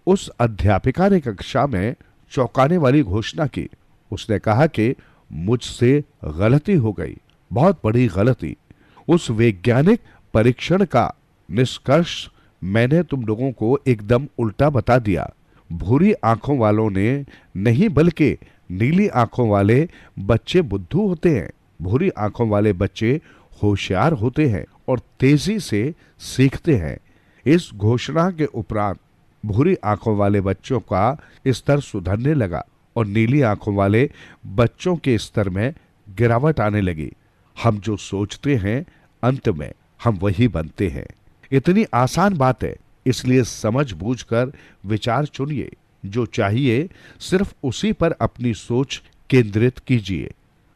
उस अध्यापिका ने कक्षा में चौंकाने वाली घोषणा की। उसने कहा कि मुझसे गलती हो गई, बहुत बड़ी गलती। उस वैज्ञानिक परीक्षण का निष्कर्ष मैंने तुम लोगों को एकदम उल्टा बता दिया। भूरी आंखों वालों ने नहीं बल्कि नीली आंखों वाले बच्चे बुद्धू होते हैं। भूरी आंखों वाले बच्चे होशियार होते हैं और तेजी से सीखते हैं। इस घोषणा के उपरांत भूरी आंखों वाले बच्चों का स्तर सुधरने लगा और नीली आंखों वाले बच्चों के स्तर में गिरावट आने लगी। हम जो सोचते हैं अंत में हम वही बनते हैं। इतनी आसान बात है, इसलिए समझ बूझकर विचार चुनिए। जो चाहिए सिर्फ उसी पर अपनी सोच केंद्रित कीजिए,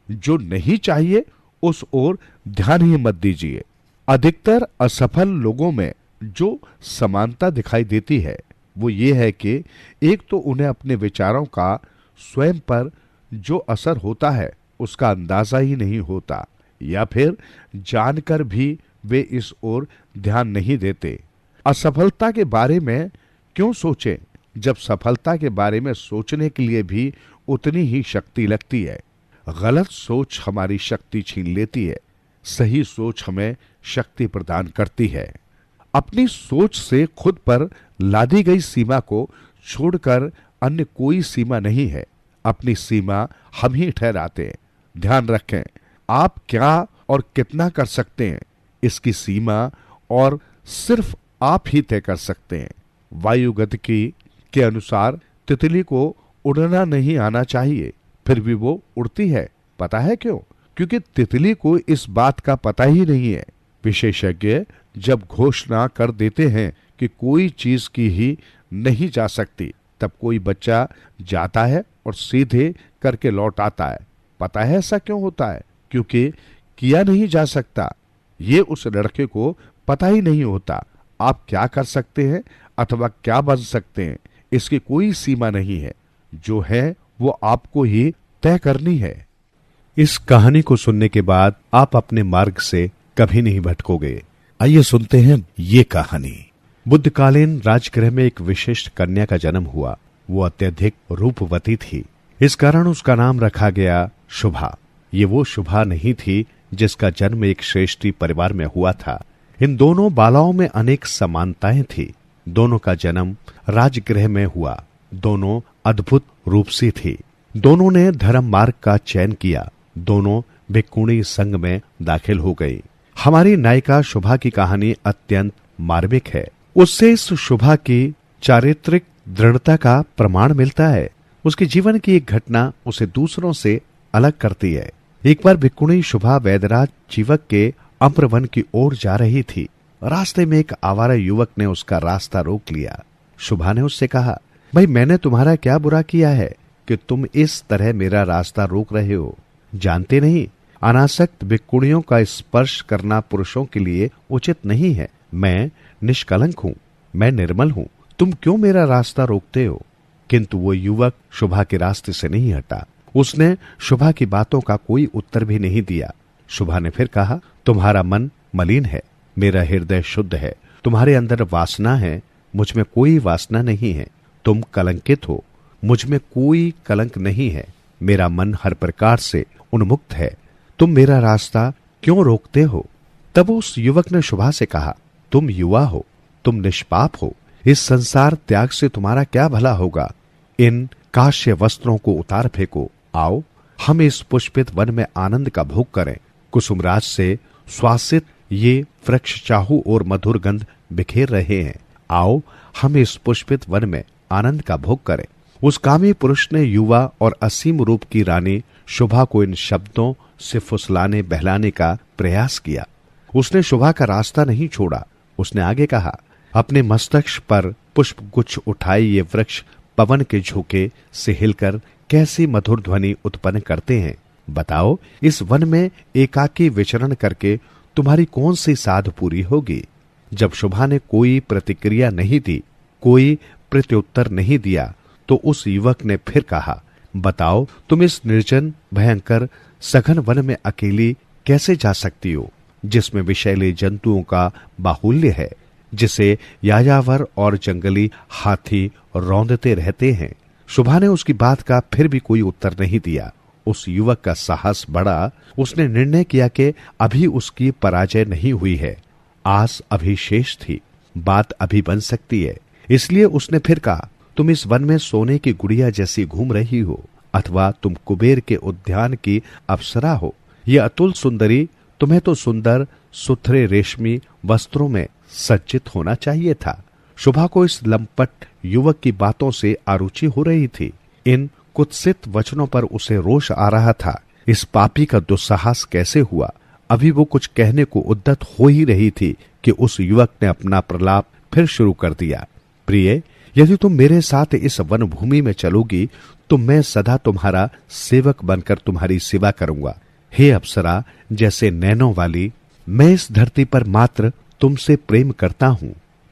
जो नहीं चाहिए उस ओर ध्यान ही मत दीजिए। अधिकतर असफल लोगों में जो समानता दिखाई देती है वो ये है कि एक तो उन्हें अपने विचारों का स्वयं पर जो असर होता है उसका अंदाजा ही नहीं होता, या फिर जानकर भी वे इस ओर ध्यान नहीं देते। असफलता के बारे में क्यों सोचें जब सफलता के बारे में सोचने के लिए भी उतनी ही शक्ति लगती है। गलत सोच हमारी शक्ति छीन लेती है, सही सोच हमें शक्ति प्रदान करती है। अपनी सोच से खुद पर लादी गई सीमा को छोड़कर अन्य कोई सीमा नहीं है। अपनी सीमा हम ही ठहराते हैं। ध्यान रखें, आप क्या और कितना कर सकते हैं इसकी सीमा और सिर्फ आप ही तय कर सकते हैं। वायुगतिकी के अनुसार तितली को उड़ना नहीं आना चाहिए, फिर भी वो उड़ती है। पता है क्यों? क्योंकि तितली को इस बात का पता ही नहीं है। विशेषज्ञ जब घोषणा कर देते हैं कि कोई चीज की ही नहीं जा सकती, तब कोई बच्चा जाता है और सीधे करके लौट आता है। पता है ऐसा क्यों होता है? क्योंकि किया नहीं जा सकता ये उस लड़के को पता ही नहीं होता। आप क्या कर सकते हैं अथवा क्या बन सकते हैं इसकी कोई सीमा नहीं है। जो है वो आपको ही तय करनी है। इस कहानी को सुनने के बाद आप अपने मार्ग से कभी नहीं भटकोगे। आइए सुनते हैं ये कहानी। बुद्धकालीन राजगृह में एक विशिष्ट कन्या का जन्म हुआ। वो अत्यधिक रूपवती थी, इस कारण उसका नाम रखा गया शुभा। ये वो शुभा नहीं थी जिसका जन्म एक श्रेष्ठी परिवार में हुआ था। इन दोनों बालाओं में अनेक समानताएं थी। दोनों का जन्म राजगृह में हुआ। दोनों अद्भुत रूपसी थी। दोनों ने धर्म मार्ग का चयन किया। दोनों भिक्खुणी संघ में दाखिल हो गई। हमारी नायिका शुभा की कहानी अत्यंत मार्मिक है। उससे इस शुभा की चारित्रिक दृढ़ता का प्रमाण मिलता है। उसके जीवन की एक घटना उसे दूसरों से अलग करती है। एक बार भिक्खुणी शुभा वैदराज जीवक के अम्रवन की ओर जा रही थी। रास्ते में एक आवारा युवक ने उसका रास्ता रोक लिया। शुभा ने उससे कहा, भाई मैंने तुम्हारा क्या बुरा किया है कि तुम इस तरह मेरा रास्ता रोक रहे हो? जानते नहीं, अनासक्त भिक्खुणियों का स्पर्श करना पुरुषों के लिए उचित नहीं है। मैं निष्कलंक हूँ, मैं निर्मल हूँ, तुम क्यों मेरा रास्ता रोकते हो? किंतु वो युवक शुभा के रास्ते से नहीं हटा। उसने शुभा की बातों का कोई उत्तर भी नहीं दिया। शुभा ने फिर कहा, तुम्हारा मन मलिन है, मेरा हृदय शुद्ध है। तुम्हारे अंदर वासना है, मुझ में कोई वासना नहीं है। तुम कलंकित हो, मुझ में कोई कलंक नहीं है। मेरा मन हर प्रकार से उन्मुक्त है। तुम मेरा रास्ता क्यों रोकते हो? तब उस युवक ने शुभा से कहा, तुम युवा हो, तुम निष्पाप हो, इस संसार त्याग से तुम्हारा क्या भला होगा? इन काश्य वस्त्रों को उतार फेंको। आओ हम इस पुष्पित वन में आनंद का भोग करें। कुसुमराज से श्वासित ये वृक्ष चाहू और मधुर गंध बिखेर रहे हैं। आओ हम इस पुष्पित वन में आनंद का भोग करें। उस कामी पुरुष ने युवा और असीम रूप की रानी शुभा को इन शब्दों से फुसलाने बहलाने का प्रयास किया। उसने शुभा का रास्ता नहीं छोड़ा। उसने आगे कहा, अपने मस्तक पर पुष्प गुच्छ उठाए ये वृक्ष पवन के झोंके से हिलकर कैसी मधुर ध्वनि उत्पन्न करते हैं। बताओ, इस वन में एकाकी विचरण करके तुम्हारी कौन सी साध पूरी होगी। जब शुभा ने कोई प्रतिक्रिया नहीं दी, कोई प्रत्युत्तर नहीं दिया, तो उस युवक ने फिर कहा, बताओ, तुम इस निर्जन भयंकर सघन वन में अकेली कैसे जा सकती हो, जिसमें विषैले जंतुओं का बाहुल्य है, जिसे यायावर और जंगली हाथी रौंदते रहते हैं। शुभा ने उसकी बात का फिर भी कोई उत्तर नहीं दिया। उस युवक का साहस बढ़ा। उसने निर्णय किया कि अभी उसकी पराजय नहीं हुई है, आस अभी शेष थी, बात अभी बन सकती है। इसलिए उसने फिर कहा, तुम इस वन में सोने की गुड़िया जैसी घूम रही हो, अथवा तुम कुबेर के उद्यान की अप्सरा हो। ये अतुल सुंदरी, तुम्हें तो सुंदर सुथरे रेशमी वस्त्रों में सज्जित होना चाहिए था। शुभा को इस लंपट युवक की बातों से आरुचि हो रही थी। इन कुत्सित वचनों पर उसे रोष आ रहा था। इस पापी का दुस्साहस कैसे हुआ। अभी वो कुछ कहने को उद्यत हो ही रही थी कि उस युवक ने अपना प्रलाप फिर शुरू कर दिया। प्रिय, यदि तुम मेरे साथ इस वन भूमि में चलोगी तो मैं सदा तुम्हारा सेवक बनकर तुम्हारी सेवा करूंगा। हे अप्सरा जैसे नैनों वाली, मैं इस धरती पर मात्र तुमसे प्रेम करता हूं।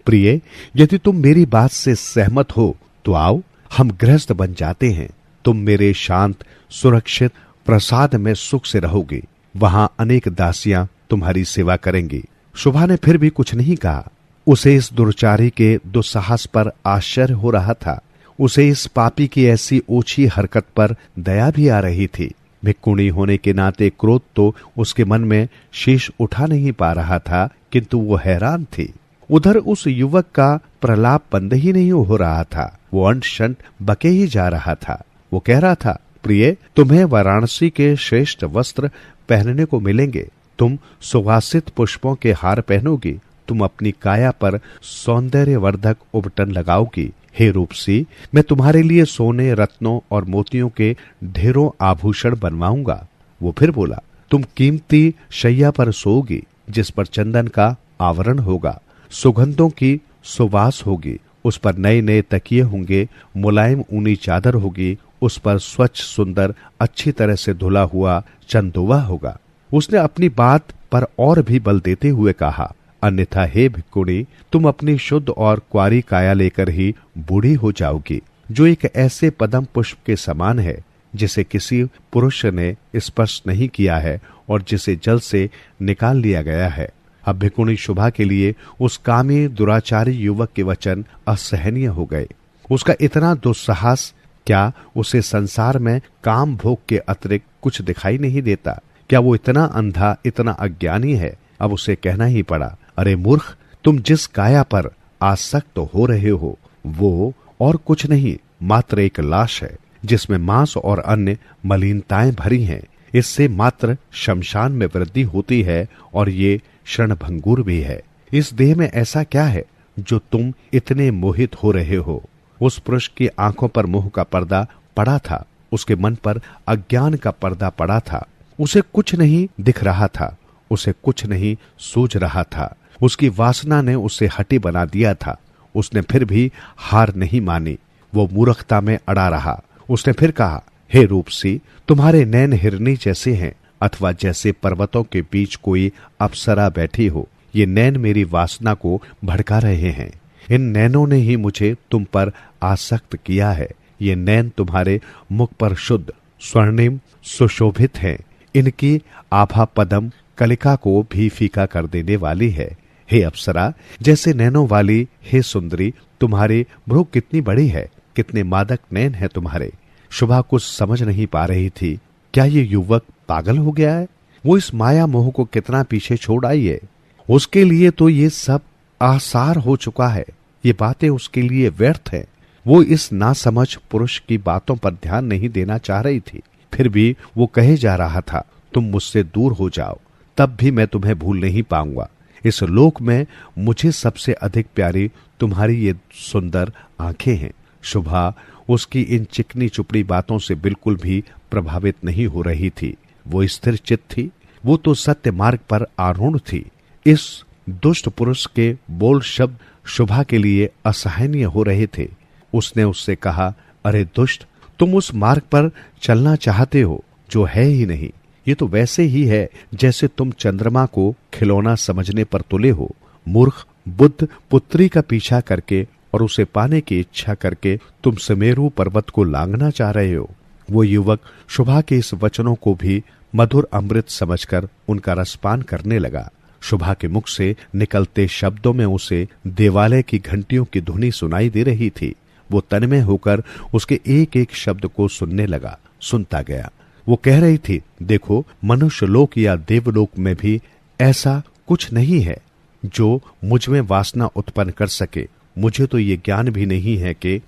प्रिय, यदि तुम मेरी बात से सहमत हो तो आओ, हम गृहस्थ बन जाते हैं। तुम मेरे शांत सुरक्षित प्रसाद में सुख से रहोगे। वहां अनेक दासियां तुम्हारी सेवा करेंगी। शुभा ने फिर भी कुछ नहीं कहा। उसे इस दुर्चारी के दुस्साहस पर आश्चर्य हो रहा था। उसे इस पापी की ऐसी ओछी हरकत पर दया भी आ रही थी। भिक्खुणी होने के नाते क्रोध तो उसके मन में शीश उठा नहीं पा रहा था, किंतु वो हैरान थी। उधर उस युवक का प्रलाप बंद ही नहीं हो रहा था। वो अंट शंट बके ही जा रहा था। वो कह रहा था, प्रिय, तुम्हें वाराणसी के श्रेष्ठ वस्त्र पहनने को मिलेंगे। तुम सुवासित पुष्पों के हार पहनोगी। तुम अपनी काया पर सौंदर्यवर्धक उबटन लगाओगी। हे रूपसी, मैं तुम्हारे लिए सोने, रत्नों और मोतियों के ढेरों आभूषण बनवाऊंगा। वो फिर बोला, तुम कीमती शैया पर सोओगी, जिस पर चंदन का आवरण होगा, सुगंधों की सुवास होगी। उस पर नए नए तकिए होंगे, मुलायम ऊनी चादर होगी। उस पर स्वच्छ सुंदर अच्छी तरह से धुला हुआ चंदोवा होगा। उसने अपनी बात पर और भी बल देते हुए कहा, अन्यथा हे भिक्खुणी, तुम अपनी शुद्ध और क्वारी काया लेकर ही बूढ़ी हो जाओगी, जो एक ऐसे पदम पुष्प के समान है जिसे किसी पुरुष ने स्पर्श नहीं किया है और जिसे जल से निकाल लिया गया है। अब भिक्खुणी शुभा के लिए उस कामी दुराचारी युवक के वचन असहनीय हो गए। उसका इतना दुस्साहस, क्या उसे संसार में काम भोग के अतिरिक्त कुछ दिखाई नहीं देता? क्या वो इतना अंधा, इतना अज्ञानी है? अब उसे कहना ही पड़ा, अरे मूर्ख, तुम जिस काया पर आसक्त हो रहे हो वो और कुछ नहीं, मात्र एक लाश है जिसमें मांस और अन्य मलिनताएं भरी हैं। इससे मात्र शमशान में वृद्धि होती है और ये क्षणभंगुर भी है। इस देह में ऐसा क्या है जो तुम इतने मोहित हो रहे हो? उस पुरुष की आंखों पर मोह का पर्दा पड़ा था। उसके मन पर अज्ञान का पर्दा पड़ा था। उसे कुछ नहीं दिख रहा था। उसे कुछ नहीं सूझ रहा था। उसकी वासना ने उसे हठी बना दिया था। उसने फिर भी हार नहीं मानी। वो मूर्खता में अड़ा रहा। उसने फिर कहा, हे रूपसी, तुम्हारे नैन हिरनी जैसे हैं, अथवा जैसे पर्वतों के बीच कोई अप्सरा बैठी हो। ये नैन मेरी वासना को भड़का रहे हैं। इन नैनों ने ही मुझे तुम पर आसक्त किया है। ये नैन तुम्हारे मुख पर शुद्ध, स्वर्णिम, सुशोभित हैं। इनकी आभा पदम कलिका को भी फीका कर देने वाली है। हे अप्सरा, जैसे नैनों वाली हे सुंदरी, तुम्हारी भ्रू कितनी बड़ी है, कितने मादक नैन है तुम्हारे। शुभा कुछ समझ नहीं पा रही थी। क्या ये युवक पागल हो गया है? वो इस माया मोह को कितना पीछे छोड़ आई है। उसके लिए तो ये सब आसार हो चुका है। ये बातें उसके लिए व्यर्थ है। वो इस नासमझ पुरुष की बातों पर ध्यान नहीं देना चाह रही थी। फिर भी वो कहे जा रहा था, तुम मुझसे दूर हो जाओ, तब भी मैं तुम्हें भूल नहीं पाऊंगा। इस लोक में मुझे सबसे अधिक प्यारी तुम्हारी ये सुंदर आंखें हैं। शुभा उसकी इन चिकनी चुपड़ी बातों से बिल्कुल भी प्रभावित नहीं हो रही थी। वो स्थिर चित्त थी। वो तो सत्य मार्ग पर आरूढ़ थी। इस दुष्ट पुरुष के बोल शब्द शुभा के लिए असहनीय हो रहे थे। उसने उससे कहा, अरे दुष्ट, तुम उस मार्ग पर चलना चाहते हो जो है ही नहीं। ये तो वैसे ही है जैसे तुम चंद्रमा को खिलौना समझने पर तुले हो। मूर्ख, बुद्ध पुत्री का पीछा करके और उसे पाने की इच्छा करके तुम सुमेरु पर्वत को लांघना चाह रहे हो। वो युवक शुभा के इस वचनों को भी मधुर अमृत समझकर उनका रसपान करने लगा। शुभा के मुख से निकलते शब्दों में उसे देवालय की घंटियों की धुनी सुनाई दे रही थी। वो तन्मय होकर उसके एक एक शब्द को सुनने लगा, सुनता गया। वो कह रही थी, देखो, मनुष्य लोक या देवलोक में भी ऐसा कुछ नहीं है जो मुझ में वासना उत्पन्न कर सके। मुझे तो ये ज्ञान भी नहीं है कि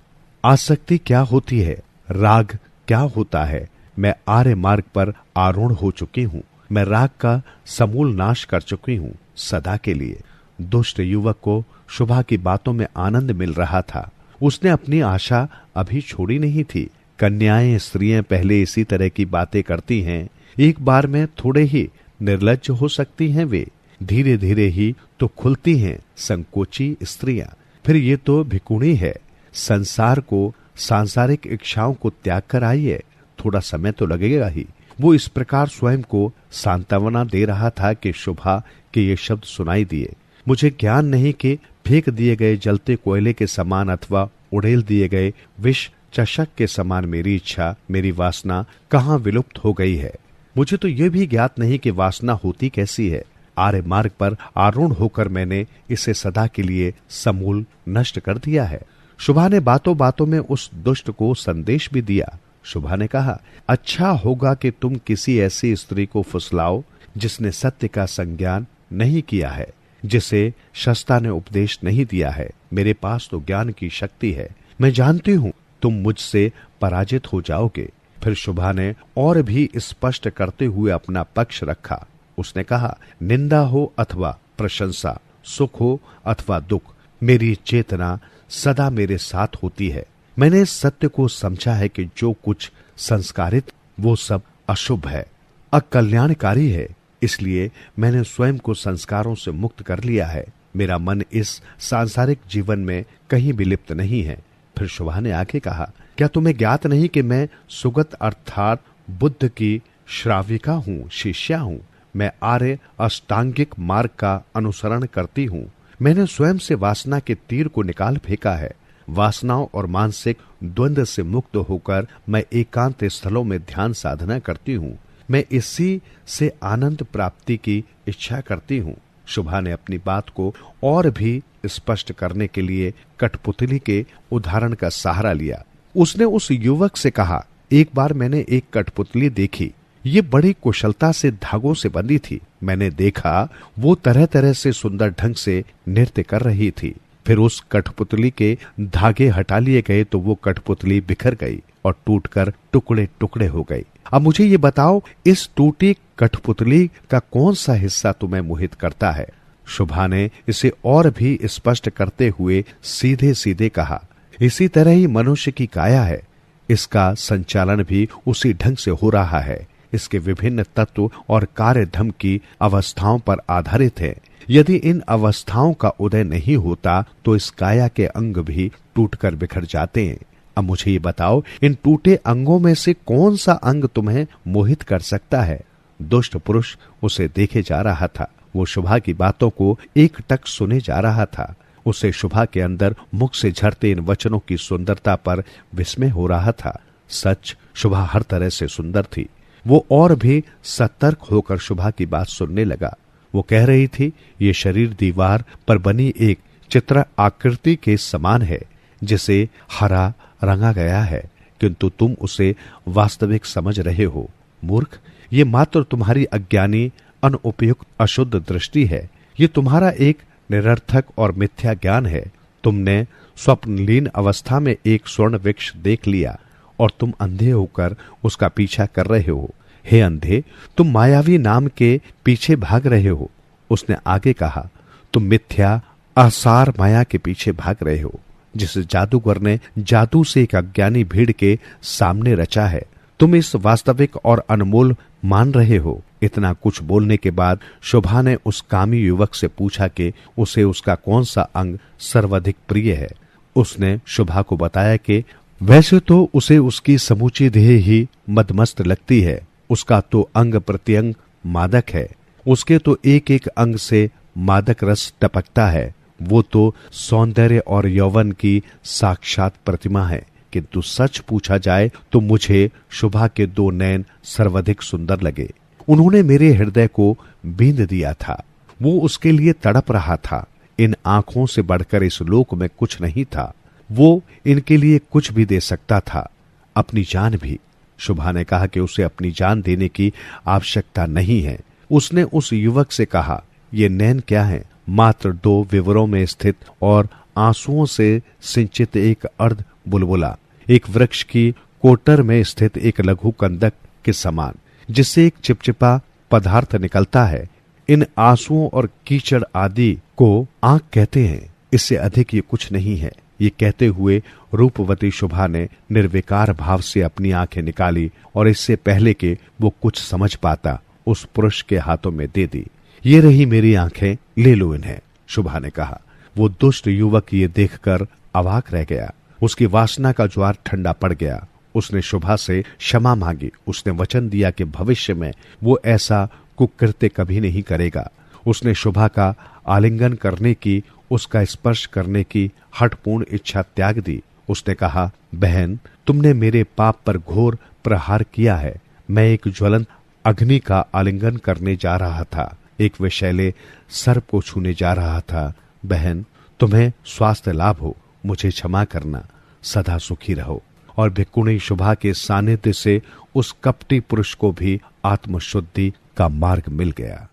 आसक्ति क्या होती है, राग क्या होता है। मैं आर्य मार्ग पर आरूढ़ हो चुकी हूँ। मैं राग का समूल नाश कर चुकी हूँ सदा के लिए। दुष्ट युवक को शुभा की बातों में आनंद मिल रहा था। उसने अपनी आशा अभी छोड़ी नहीं थी। कन्याएं, स्त्रियां पहले इसी तरह की बातें करती हैं। एक बार में थोड़े ही निर्लज्ज हो सकती हैं वे, धीरे धीरे ही तो खुलती हैं संकोची स्त्रियां। फिर ये तो भिकुणी है। संसार को, सांसारिक इच्छाओं को त्याग कर आई है। थोड़ा समय तो लगेगा ही। वो इस प्रकार स्वयं को सांत्वना दे रहा था कि शुभा के ये शब्द सुनाई दिए। मुझे ज्ञान नहीं कि फेंक दिए गए जलते कोयले के समान अथवा उड़ेल दिए गए विष चषक के समान मेरी इच्छा, मेरी वासना कहाँ विलुप्त हो गई है। मुझे तो यह भी ज्ञात नहीं कि वासना होती कैसी है। आर्य मार्ग पर आरूढ़ होकर मैंने इसे सदा के लिए समूल नष्ट कर दिया है। शुभा ने बातों बातों में उस दुष्ट को संदेश भी दिया। शुभा ने कहा, अच्छा होगा कि तुम किसी ऐसी स्त्री को फुसलाओ जिसने सत्य का संज्ञान नहीं किया है, जिसे शस्ता ने उपदेश नहीं दिया है। मेरे पास तो ज्ञान की शक्ति है। मैं जानती हूँ तुम मुझसे पराजित हो जाओगे। फिर शुभा ने और भी स्पष्ट करते हुए अपना पक्ष रखा। उसने कहा, निंदा हो अथवा प्रशंसा, सुख हो अथवा दुख, मेरी चेतना सदा मेरे साथ होती है। मैंने इस सत्य को समझा है कि जो कुछ संस्कारित वो सब अशुभ है, अकल्याणकारी है। इसलिए मैंने स्वयं को संस्कारों से मुक्त कर लिया है। मेरा मन इस सांसारिक जीवन में कहीं भी लिप्त नहीं है। फिर शुभा ने आगे कहा, क्या तुम्हें ज्ञात नहीं कि मैं सुगत अर्थात बुद्ध की श्राविका हूँ, शिष्या हूँ। मैं आर्य अष्टांगिक मार्ग का अनुसरण करती हूँ। मैंने स्वयं से वासना के तीर को निकाल फेंका है। वासनाओं और मानसिक द्वंद्व से मुक्त होकर मैं एकांत स्थलों में ध्यान साधना करती हूँ। मैं इसी से आनंद प्राप्ति की इच्छा करती हूँ। शुभा ने अपनी बात को और भी स्पष्ट करने के लिए कठपुतली के उदाहरण का सहारा लिया। उसने उस युवक से कहा, एक बार मैंने एक कठपुतली देखी। ये बड़ी कुशलता से धागों से बंधी थी। मैंने देखा वो तरह तरह से सुंदर ढंग से नृत्य कर रही थी। फिर उस कठपुतली के धागे हटा लिए गए तो वो कठपुतली बिखर गई और टूटकर टुकड़े टुकड़े हो गई। अब मुझे ये बताओ, इस टूटी कठपुतली का कौन सा हिस्सा तुम्हें मोहित करता है? शुभा ने इसे और भी स्पष्ट करते हुए सीधे सीधे कहा, इसी तरह ही मनुष्य की काया है। इसका संचालन भी उसी ढंग से हो रहा है। इसके विभिन्न तत्व और कार्य धर्म की अवस्थाओं पर आधारित है। यदि इन अवस्थाओं का उदय नहीं होता तो इस काया के अंग भी टूटकर बिखर जाते हैं। अब मुझे ये बताओ, इन टूटे अंगों में से कौन सा अंग तुम्हें मोहित कर सकता है? दुष्ट पुरुष उसे देखे जा रहा था। वो शुभा की बातों को एकटक सुने जा रहा था। उसे शुभा के अंदर मुख से झरते इन वचनों की सुंदरता पर विस्मय हो रहा था। सच, शुभा हर तरह से सुंदर थी। वो और भी सतर्क होकर शुभा की बात सुनने लगा। वो कह रही थी, ये शरीर दीवार पर बनी एक चित्र आकृति के समान है जिसे हरा रंगा गया है, किंतु तुम उसे वास्तविक समझ रहे हो। मूर्ख, ये मात्र तुम्हारी अज्ञानी, अनुपयुक्त, अशुद्ध दृष्टि है। ये तुम्हारा एक निरर्थक और मिथ्या ज्ञान है। तुमने स्वप्नलीन अवस्था में एक स्वर्ण वृक्ष देख लिया और तुम अंधे होकर उसका पीछा कर रहे हो। हे अंधे, तुम मायावी नाम के पीछे भाग रहे हो। उसने आगे कहा, तुम मिथ्या असार माया के पीछे भाग रहे हो। जिस जादूगर ने जादू से एक अज्ञानी भीड़ के सामने रचा है, तुम इस वास्तविक और अनमोल मान रहे हो। इतना कुछ बोलने के बाद शोभा ने उस कामी युवक से पूछा कि उसे उसका कौन सा अंग सर्वाधिक प्रिय है। उसने शोभा को बताया कि वैसे तो उसे उसकी समूची देह ही मदमस्त लगती है। उसका तो अंग प्रत्यंग मादक है। उसके तो एक एक अंग से मादक रस टपकता है। वो तो सौंदर्य और यौवन की साक्षात प्रतिमा है। किंतु सच पूछा जाए तो मुझे शोभा के 2 नयन सर्वाधिक सुंदर लगे। उन्होंने मेरे हृदय को बींध दिया था। वो उसके लिए तड़प रहा था। इन आंखों से बढ़कर इस लोक में कुछ नहीं था। वो इनके लिए कुछ भी दे सकता था, अपनी जान भी। शोभा ने कहा कि उसे अपनी जान देने की आवश्यकता नहीं है। उसने उस युवक से कहा, ये नैन क्या है? मात्र 2 विवरों में स्थित और आंसुओं से सिंचित एक अर्ध बुलबुला, एक वृक्ष की कोटर में स्थित एक लघु कंदक के समान, जिससे एक चिपचिपा पदार्थ निकलता है। इन आंसुओं और कीचड़ आदि को आंख कहते हैं। इससे अधिक ये कुछ नहीं है। ये कहते हुए रूपवती शोभा ने निर्विकार भाव से अपनी आंखें निकाली और इससे पहले कि वो कुछ समझ पाता, उस पुरुष के हाथों में दे दी। ये रही मेरी आंखें, ले लो इन्हें, शोभा ने कहा। वो दुष्ट युवक ये देखकर अवाक रह गया। उसकी वासना का ज्वार ठंडा पड़ गया। उसने शोभा से क्षमा मांगी। उसने वचन दिया कि भविष्य में वो ऐसा कुकृत्य कभी नहीं करेगा। उसने शोभा का आलिंगन करने की, उसका स्पर्श करने की हठपूर्ण इच्छा त्याग दी। उसने कहा, बहन, तुमने मेरे पाप पर घोर प्रहार किया है। मैं एक ज्वलंत अग्नि का आलिंगन करने जा रहा था, एक विषैले सर्प को छूने जा रहा था। बहन, तुम्हें स्वास्थ्य लाभ हो, मुझे क्षमा करना, सदा सुखी रहो। और भिक्कुणी शोभा के सानिध्य से उस कपटी पुरुष को भी आत्मशुद्धि का मार्ग मिल गया।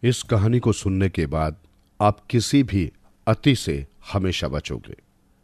इस कहानी को सुनने के बाद आप किसी भी अति से हमेशा बचोगे।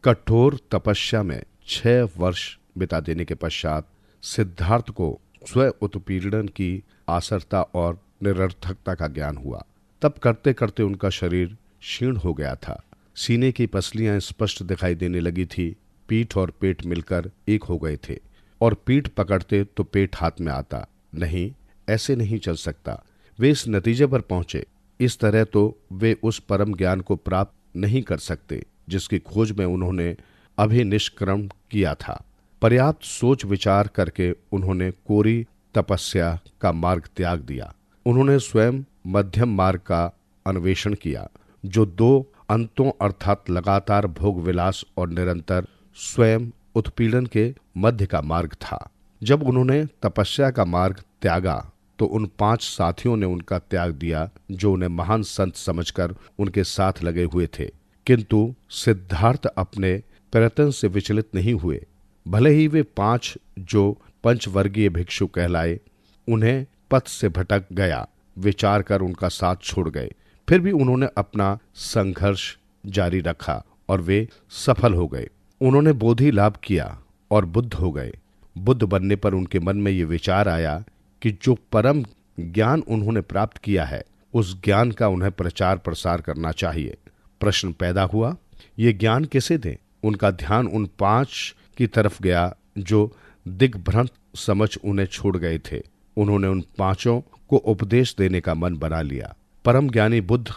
कठोर तपस्या में 6 वर्ष बिता देने के पश्चात सिद्धार्थ को स्व उत्पीड़न की आसरता और निरर्थकता का ज्ञान हुआ। तब करते करते उनका शरीर क्षीण हो गया था। सीने की पसलियां स्पष्ट दिखाई देने लगी थी। पीठ और पेट मिलकर एक हो गए थे और पीठ पकड़ते तो पेट हाथ में आता। नहीं, ऐसे नहीं चल सकता। वे इस नतीजे पर पहुंचे, इस तरह तो वे उस परम ज्ञान को प्राप्त नहीं कर सकते जिसकी खोज में उन्होंने अभी निष्क्रमण किया था। पर्याप्त सोच विचार करके उन्होंने कोरी तपस्या का मार्ग त्याग दिया। उन्होंने स्वयं मध्यम मार्ग का अन्वेषण किया, जो 2 अंतों अर्थात लगातार भोग विलास और निरंतर स्वयं उत्पीड़न के मध्य का मार्ग था। जब उन्होंने तपस्या का मार्ग त्यागा तो उन 5 साथियों ने उनका त्याग दिया जो उन्हें महान संत समझकर उनके साथ लगे हुए थे। किंतु सिद्धार्थ अपने प्रयत्न से विचलित नहीं हुए। भले ही वे 5 जो पंचवर्गीय भिक्षु कहलाए, उन्हें पथ से भटक गया विचार कर उनका साथ छोड़ गए, फिर भी उन्होंने अपना संघर्ष जारी रखा और वे सफल हो गए। उन्होंने बोधि लाभ किया और बुद्ध हो गए। बुद्ध बनने पर उनके मन में ये विचार आया कि जो परम ज्ञान उन्होंने प्राप्त किया है, उस ज्ञान का उन्हें प्रचार प्रसार करना चाहिए। प्रश्न पैदा हुआ, ये ज्ञान किसे दें? उनका ध्यान उन 5 की तरफ गया जो दिग्भ्रांत समझ उन्हें छोड़ गए थे। उन्होंने उन 5 को उपदेश देने का मन बना लिया। परम ज्ञानी बुद्ध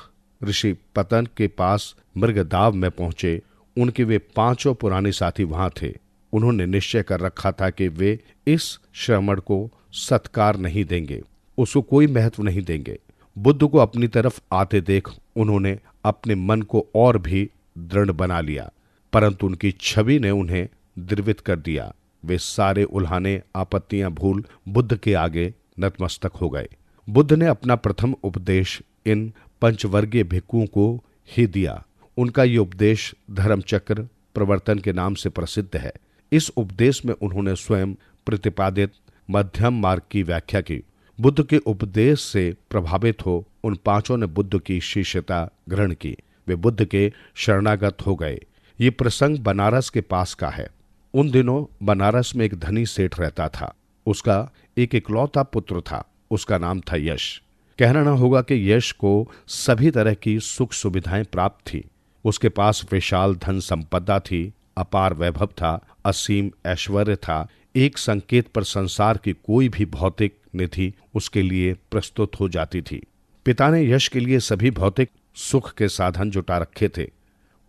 ऋषि पतन के पास मृगदाव में पहुंचे। उनके वे 5 पुराने साथी वहां थे। उन्होंने निश्चय कर रखा था कि वे इस श्रमण को सत्कार नहीं देंगे, उसको कोई महत्व नहीं देंगे। बुद्ध को अपनी तरफ आते देख उन्होंने अपने मन को और भी दृढ़ बना लिया, परंतु उनकी छवि ने उन्हें द्रवित कर दिया। वे सारे उल्हाने आपत्तियां भूल बुद्ध के आगे नतमस्तक हो गए। बुद्ध ने अपना प्रथम उपदेश इन पंचवर्गीय भिक्षुओं को ही दिया। उनका ये उपदेश धर्मचक्र प्रवर्तन के नाम से प्रसिद्ध है। इस उपदेश में उन्होंने स्वयं प्रतिपादित मध्यम मार्ग की व्याख्या की। बुद्ध के उपदेश से प्रभावित हो उन 5 ने बुद्ध की शिष्यता ग्रहण की। वे बुद्ध के शरणागत हो गए। ये प्रसंग बनारस के पास का है। उन दिनों बनारस में एक धनी सेठ रहता था। उसका एक इकलौता पुत्र था। उसका नाम था यश। कहना न होगा कि यश को सभी तरह की सुख सुविधाएं प्राप्त थी। उसके पास विशाल धन संपदा थी, अपार वैभव था, असीम ऐश्वर्य था। एक संकेत पर संसार की कोई भी भौतिक निधि उसके लिए प्रस्तुत हो जाती थी। पिता ने यश के लिए सभी भौतिक सुख के साधन जुटा रखे थे।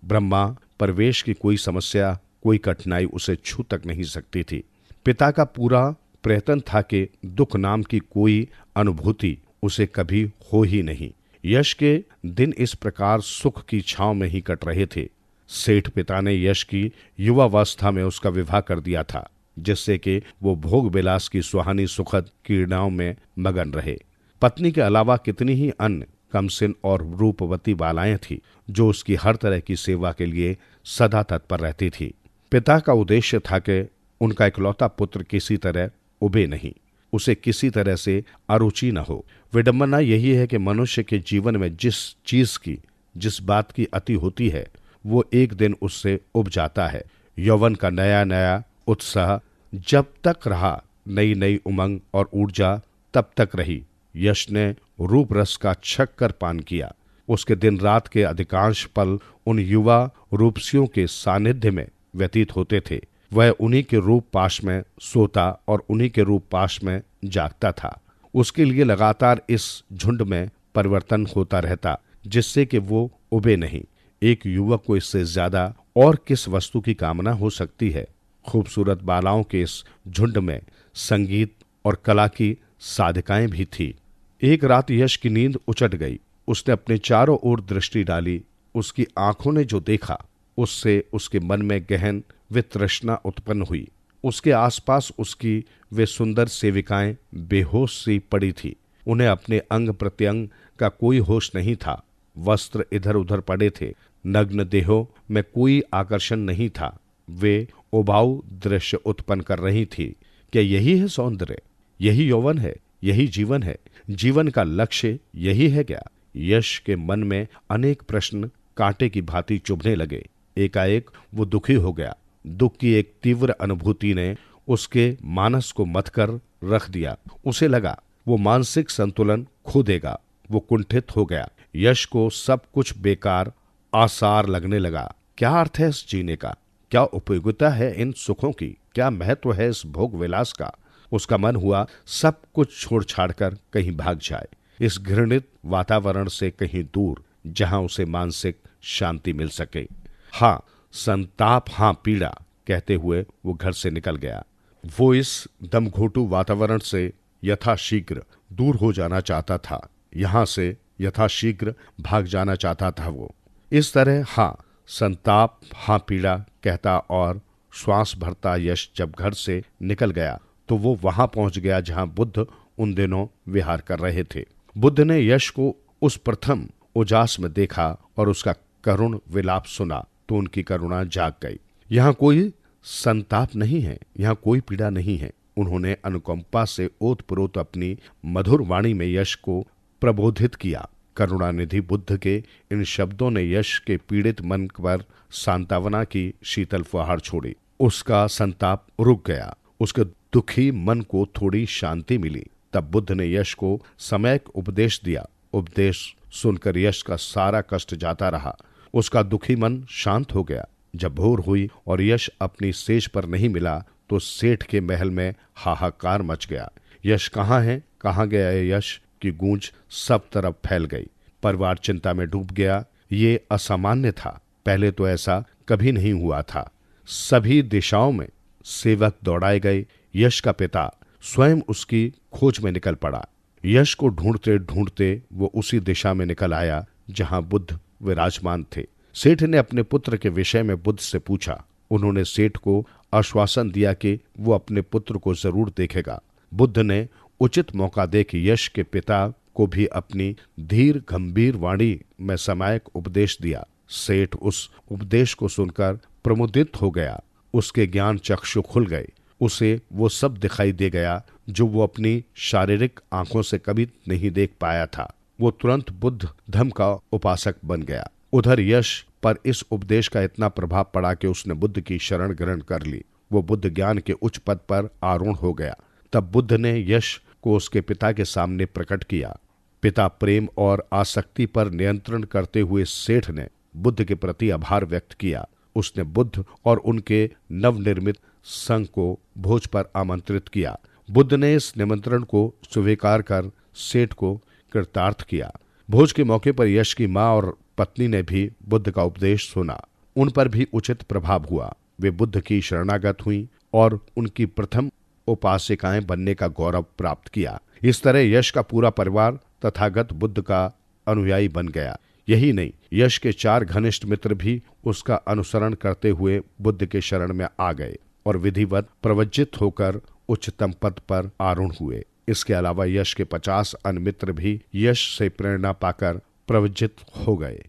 ब्रह्मा प्रवेश की कोई समस्या, कोई कठिनाई उसे छू तक नहीं सकती थी। पिता का पूरा प्रयत्न था कि दुख नाम की कोई अनुभूति उसे कभी हो ही नहीं। यश के दिन इस प्रकार सुख की छांव में ही कट रहे थे। सेठ पिता ने यश की युवावस्था में उसका विवाह कर दिया था, जिससे कि वो भोग विलास की सुहानी सुखद क्रीड़ाओं में मगन रहे। पत्नी के अलावा कितनी ही अन्य कमसिन और रूपवती बालाएं थी जो उसकी हर तरह की सेवा के लिए सदा तत्पर रहती थी। पिता का उद्देश्य था कि उनका इकलौता पुत्र किसी तरह उबे नहीं, उसे किसी तरह से अरुचि न हो। विडंबना यही है कि मनुष्य के जीवन में जिस चीज की, जिस बात की अति होती है, वो एक दिन उससे उब जाता है। यौवन का नया नया उत्साह जब तक रहा, नई नई उमंग और ऊर्जा तब तक रही। यश ने रूप रस का छक्कर पान किया। उसके दिन रात के अधिकांश पल उन युवा रूपसियों के सानिध्य में व्यतीत होते थे। वह उन्हीं के रूप पाश में सोता और उन्हीं के रूप पाश में जागता था। उसके लिए लगातार इस झुंड में परिवर्तन होता रहता, जिससे कि वो उबे नहीं। एक युवक को इससे ज्यादा और किस वस्तु की कामना हो सकती है। खूबसूरत बालाओं के इस झुंड में संगीत और कला की साधिकाएं भी थी। एक रात यश की नींद उचट गई। उसने अपने चारों ओर दृष्टि डाली। उसकी आंखों ने जो देखा, उससे उसके मन में गहन वितृष्णा उत्पन्न हुई। उसके आसपास उसकी वे सुंदर सेविकाएं बेहोश सी पड़ी थी। उन्हें अपने अंग प्रत्यंग का कोई होश नहीं था। वस्त्र इधर उधर पड़े थे। नग्न देहों में कोई आकर्षण नहीं था। वे उबाऊ दृश्य उत्पन्न कर रही थी। क्या यही है सौंदर्य? यही यौवन है? यही जीवन है? जीवन का लक्ष्य यही है क्या? यश के मन में अनेक प्रश्न कांटे की भांति चुभने लगे। एकाएक वो दुखी हो गया। दुख की एक तीव्र अनुभूति ने उसके मानस को मथकर रख दिया। उसे लगा वो मानसिक संतुलन खो देगा। वो कुंठित हो गया। यश को सब कुछ बेकार आसार लगने लगा। क्या अर्थ है इस जीने का? क्या उपयोगिता है इन सुखों की? क्या महत्व है इस भोग विलास का? उसका मन हुआ सब कुछ छोड़ छाड़कर कहीं भाग जाए, इस घृणित वातावरण से कहीं दूर, जहां उसे मानसिक शांति मिल सके। हाँ संताप, हाँ पीड़ा, कहते हुए वो घर से निकल गया। वो इस दमघोटू वातावरण से यथाशीघ्र दूर हो जाना चाहता था। यहां से यथाशीघ्र भाग जाना चाहता था वो। इस तरह हाँ संताप, हाँ पीड़ा कहता और श्वास भरता यश जब घर से निकल गया तो वो वहां पहुंच गया जहां बुद्ध उन दिनों विहार कर रहे थे। बुद्ध ने यश को उस प्रथम उजास में देखा और उसका करुण विलाप सुना तो उनकी करुणा जाग गई। यहाँ कोई संताप नहीं है, यहाँ कोई पीड़ा नहीं है। उन्होंने अनुकंपा से ओतप्रोत अपनी मधुर वाणी में यश को प्रबोधित किया। करुणानिधि बुद्ध के इन शब्दों ने यश के पीड़ित मन पर सांत्वना की शीतल फुहार छोड़ी। उसका संताप रुक गया। उसके दुखी मन को थोड़ी शांति मिली। तब बुद्ध ने यश को सम्यक उपदेश दिया। उपदेश सुनकर यश का सारा कष्ट जाता रहा। उसका दुखी मन शांत हो गया। जब भोर हुई और यश अपनी सेज पर नहीं मिला तो सेठ के महल में हाहाकार मच गया। यश कहाँ है, कहाँ गया है यश की गूंज सब तरफ फैल गई। परिवार चिंता में डूब गया। ये असामान्य था। पहले तो ऐसा कभी नहीं हुआ था। सभी दिशाओं में सेवक दौड़ाए गए। यश का पिता स्वयं उसकी खोज में निकल पड़ा। यश को ढूंढते ढूंढते वो उसी दिशा में निकल आया जहां बुद्ध विराजमान थे। सेठ ने अपने पुत्र के विषय में बुद्ध से पूछा। उन्होंने सेठ को आश्वासन दिया कि वो अपने पुत्र को जरूर देखेगा। बुद्ध ने उचित मौका देकर यश के पिता को भी अपनी धीर गंभीर वाणी में समायक उपदेश दिया। सेठ उस उपदेश को सुनकर प्रमुदित हो गया। उसके ज्ञान चक्षु खुल गए। उसे वो सब दिखाई दे गया जो वो अपनी शारीरिक आंखों से कभी नहीं देख पाया था। वो तुरंत बुद्ध धर्म का उपासक बन गया। उधर यश पर इस उपदेश का इतना प्रभाव पड़ा कि उसने बुद्ध की शरण ग्रहण कर ली। वो बुद्ध ज्ञान के उच्च पद पर आरूढ़ हो गया। तब बुद्ध ने यश को उसके पिता के सामने प्रकट किया। पिता प्रेम और आसक्ति पर नियंत्रण करते हुए सेठ ने बुद्ध के प्रति आभार व्यक्त किया। उसने बुद्ध और उनके नवनिर्मित संघ को भोज पर आमंत्रित किया। बुद्ध ने इस निमंत्रण को स्वीकार कर सेठ को कृतार्थ किया। भोज के मौके पर यश की मां और पत्नी ने भी बुद्ध का उपदेश सुना। उन पर भी उचित प्रभाव हुआ। वे बुद्ध की शरणागत हुईं और उनकी प्रथम उपासिकाएं बनने का गौरव प्राप्त किया। इस तरह यश का पूरा परिवार तथागत बुद्ध का अनुयायी बन गया। यही नहीं, यश के 4 घनिष्ठ मित्र भी उसका अनुसरण करते हुए बुद्ध के शरण में आ गए और विधिवत प्रवज्जित होकर उच्चतम पद पर आरूढ़ हुए। इसके अलावा यश के 50 अन्य मित्र भी यश से प्रेरणा पाकर प्रवज्जित हो गए।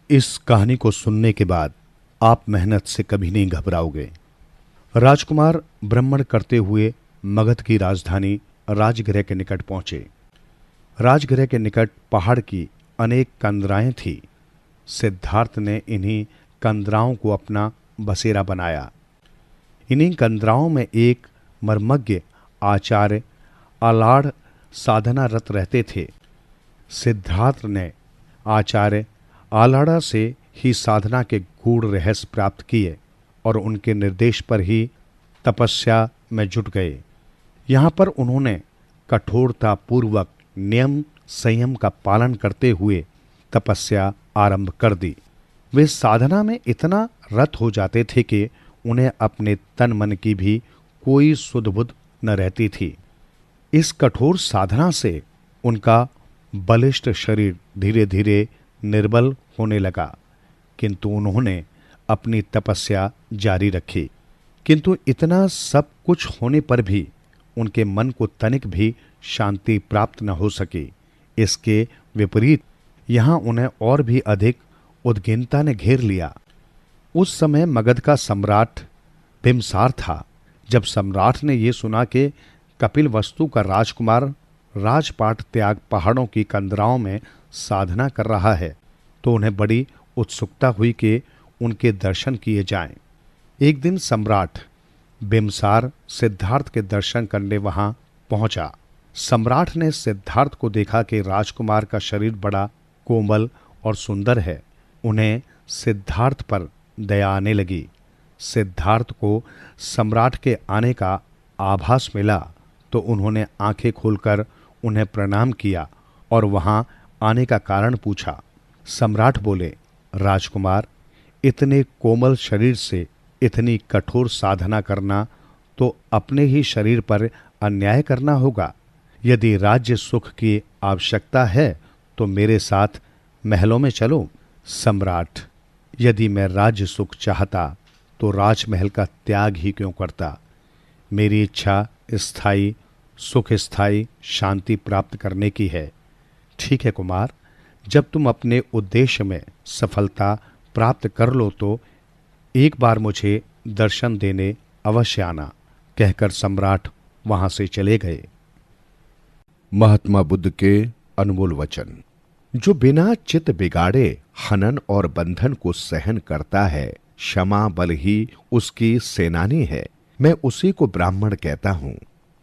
इस कहानी को सुनने के बाद आप मेहनत से कभी नहीं घबराओगे। राजकुमार भ्रमण करते हुए मगध की राजधानी राजगृह के निकट पहुंचे। राजगृह के निकट पहाड़ की अनेक कंदराएं थी। सिद्धार्थ ने इन्हीं कंदराओं को अपना बसेरा बनाया। इन्हीं कंदराओं में एक मर्मज्ञ आचार्य आलाड़ साधनारत रहते थे। सिद्धार्थ ने आचार्य आलाड़ा से ही साधना के गूढ़ रहस्य प्राप्त किए और उनके निर्देश पर ही तपस्या में जुट गए। यहाँ पर उन्होंने कठोरता पूर्वक नियम संयम का पालन करते हुए तपस्या आरंभ कर दी। वे साधना में इतना रत हो जाते थे कि उन्हें अपने तन मन की भी कोई सुध-बुध न रहती थी। इस कठोर साधना से उनका बलिष्ठ शरीर धीरे धीरे निर्बल होने लगा, किंतु उन्होंने अपनी तपस्या जारी रखी। किंतु इतना सब कुछ होने पर भी उनके मन को तनिक भी शांति प्राप्त न हो सकी। इसके विपरीत यहाँ उन्हें और भी अधिक उद्विग्नता ने घेर लिया। उस समय मगध का सम्राट बिम्बसार था। जब सम्राट ने यह सुना कि कपिलवस्तु का राजकुमार राजपाट त्याग पहाड़ों की कंदराओं में साधना कर रहा है, तो उन्हें बड़ी उत्सुकता हुई कि उनके दर्शन किए जाएं। एक दिन सम्राट बिम्बसार सिद्धार्थ के दर्शन करने वहां पहुंचा। सम्राट ने सिद्धार्थ को देखा कि राजकुमार का शरीर बड़ा कोमल और सुंदर है। उन्हें सिद्धार्थ पर दया आने लगी। सिद्धार्थ को सम्राट के आने का आभास मिला तो उन्होंने आंखें खोलकर उन्हें प्रणाम किया और वहां आने का कारण पूछा। सम्राट बोले, राजकुमार, इतने कोमल शरीर से इतनी कठोर साधना करना तो अपने ही शरीर पर अन्याय करना होगा। यदि राज्य सुख की आवश्यकता है तो मेरे साथ महलों में चलो। सम्राट, यदि मैं राज्य सुख चाहता तो राजमहल का त्याग ही क्यों करता। मेरी इच्छा स्थायी सुख, स्थायी शांति प्राप्त करने की है। ठीक है कुमार, जब तुम अपने उद्देश्य में सफलता प्राप्त कर लो तो एक बार मुझे दर्शन देने अवश्य आना, कहकर सम्राट वहां से चले गए। महात्मा बुद्ध के अनमोल वचन। जो बिना चित बिगाड़े हनन और बंधन को सहन करता है, क्षमा बल ही उसकी सेनानी है। मैं उसी को ब्राह्मण कहता हूँ।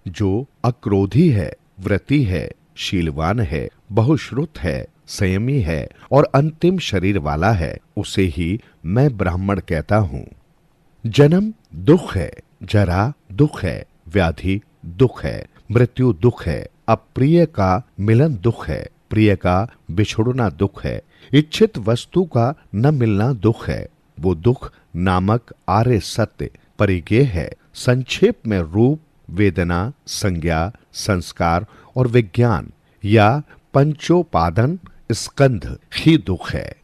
जो अक्रोधी है, व्रती है, शीलवान है, बहुश्रुत है, संयमी है और अंतिम शरीर वाला है, उसे ही मैं ब्राह्मण कहता हूँ। जन्म दुख है, जरा दुख है, व्याधि दुख है, मृत्यु दुख है, अप्रिय का मिलन दुख है, प्रिय का बिछुड़ना दुख है, इच्छित वस्तु का न मिलना दुख है। वो दुख नामक आर्य सत्य परिज्ञेय है। संक्षेप में रूप, वेदना, संज्ञा, संस्कार और विज्ञान या पंचोपादन स्कंध ही दुख है।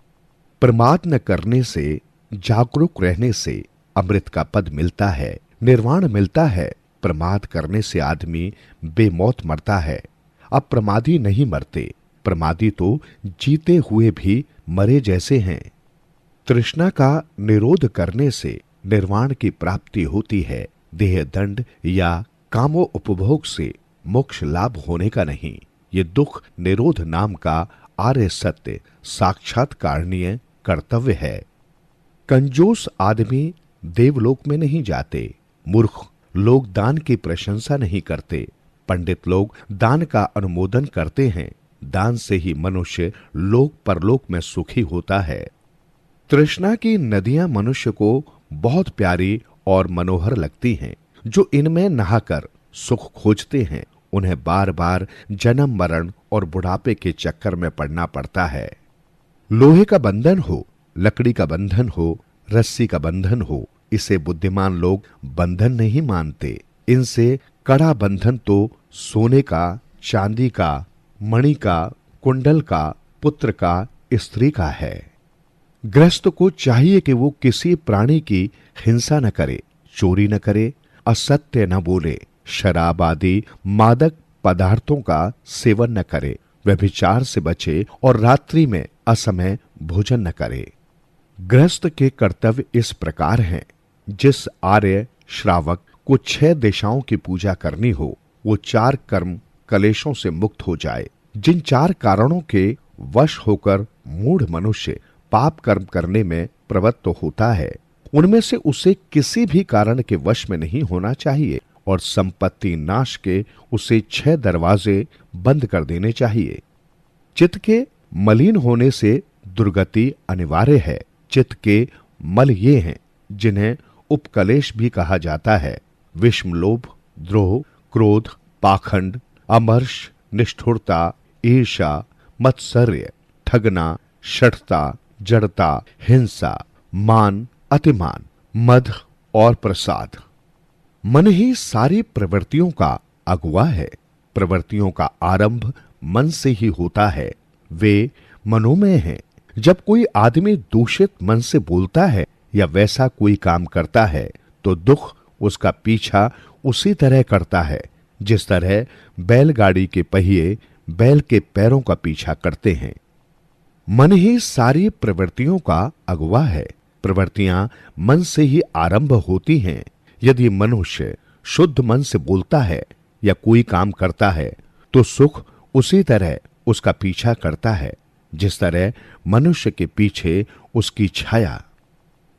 प्रमाद न करने से, जागरूक रहने से अमृत का पद मिलता है, निर्वाण मिलता है। प्रमाद करने से आदमी बेमौत मरता है। अब प्रमादी नहीं मरते। प्रमादी तो जीते हुए भी मरे जैसे हैं। तृष्णा का निरोध करने से निर्वाण की प्राप्ति होती है। देह दंड या कामो उपभोग से मोक्ष लाभ होने का नहीं। ये दुख निरोध नाम का आर्य सत्य साक्षात कारणीय कर्तव्य है। कंजूस आदमी देवलोक में नहीं जाते। मूर्ख लोग दान की प्रशंसा नहीं करते। पंडित लोग दान का अनुमोदन करते हैं। दान से ही मनुष्य लोक परलोक में सुखी होता है। तृष्णा की नदियां मनुष्य को बहुत प्यारी और मनोहर लगती हैं। जो इनमें नहाकर सुख खोजते हैं उन्हें बार बार जन्म मरण और बुढ़ापे के चक्कर में पड़ना पड़ता है। लोहे का बंधन हो, लकड़ी का बंधन हो, रस्सी का बंधन हो, इसे बुद्धिमान लोग बंधन नहीं मानते। इनसे कड़ा बंधन तो सोने का, चांदी का, मणि का, कुंडल का, पुत्र का, स्त्री का है। गृहस्थ को चाहिए कि वो किसी प्राणी की हिंसा न करे, चोरी न करे, असत्य न बोले, शराब आदि मादक पदार्थों का सेवन न करे, व्यभिचार से बचे और रात्रि में असमय भोजन न करे। गृहस्थ के कर्तव्य इस प्रकार हैं। जिस आर्य श्रावक को 6 दिशाओं की पूजा करनी हो, वो 4 कर्म कलेशों से मुक्त हो जाए। जिन 4 कारणों के वश होकर मूढ़ मनुष्य पाप कर्म करने में प्रवृत्त होता है, उनमें से उसे किसी भी कारण के वश में नहीं होना चाहिए और संपत्ति नाश के उसे 6 दरवाजे बंद कर देने चाहिए। चित्त के मलिन होने से दुर्गति अनिवार्य है। चित्त के मल ये हैं जिन्हें उपकलेश भी कहा जाता है। विषम लोभ, द्रोह, क्रोध, पाखंड, अमर्ष, निष्ठुरता, ईर्ष्या, मत्सर्य, ठगना, शठता, जड़ता, हिंसा, मान, अतिमान, मद और प्रसाद। मन ही सारी प्रवृत्तियों का अगुवा है। प्रवृत्तियों का आरंभ मन से ही होता है। वे मनोमय हैं। जब कोई आदमी दूषित मन से बोलता है या वैसा कोई काम करता है तो दुख उसका पीछा उसी तरह करता है जिस तरह बैलगाड़ी के पहिए बैल के पैरों का पीछा करते हैं। मन ही सारी प्रवृत्तियों का अगुवा है। प्रवृत्तियां मन से ही आरंभ होती हैं। यदि मनुष्य शुद्ध मन से बोलता है या कोई काम करता है तो सुख उसी तरह उसका पीछा करता है जिस तरह मनुष्य के पीछे उसकी छाया।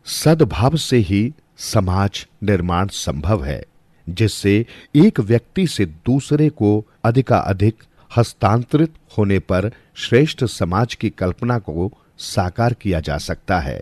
सद्भाव से ही समाज निर्माण संभव है, जिससे एक व्यक्ति से दूसरे को अधिकाधिक हस्तांतरित होने पर श्रेष्ठ समाज की कल्पना को साकार किया जा सकता है।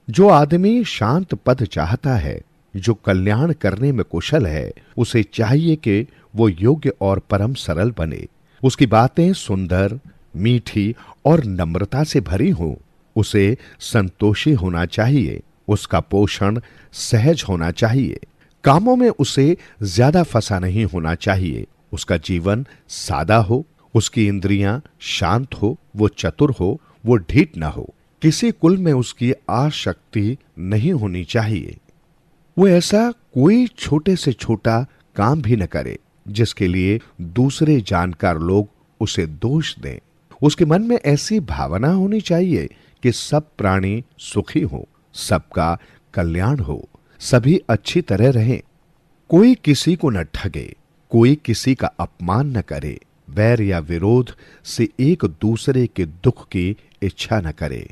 जो आदमी शांत पद चाहता है, जो कल्याण करने में कुशल है, उसे चाहिए कि वो योग्य और परम सरल बने। उसकी बातें सुंदर, मीठी और नम्रता से भरी हों। उसे संतोषी होना चाहिए। उसका पोषण सहज होना चाहिए। कामों में उसे ज्यादा फंसा नहीं होना चाहिए। उसका जीवन सादा हो, उसकी इंद्रियां शांत हो, वो चतुर हो, वो ढीठ न हो। किसी कुल में उसकी आसक्ति नहीं होनी चाहिए। वो ऐसा कोई छोटे से छोटा काम भी न करे जिसके लिए दूसरे जानकार लोग उसे दोष दें। उसके मन में ऐसी भावना होनी चाहिए कि सब प्राणी सुखी हो, सबका कल्याण हो, सभी अच्छी तरह रहें। कोई किसी को न ठगे, कोई किसी का अपमान न करे, वैर या विरोध से एक दूसरे के दुख की इच्छा न करे।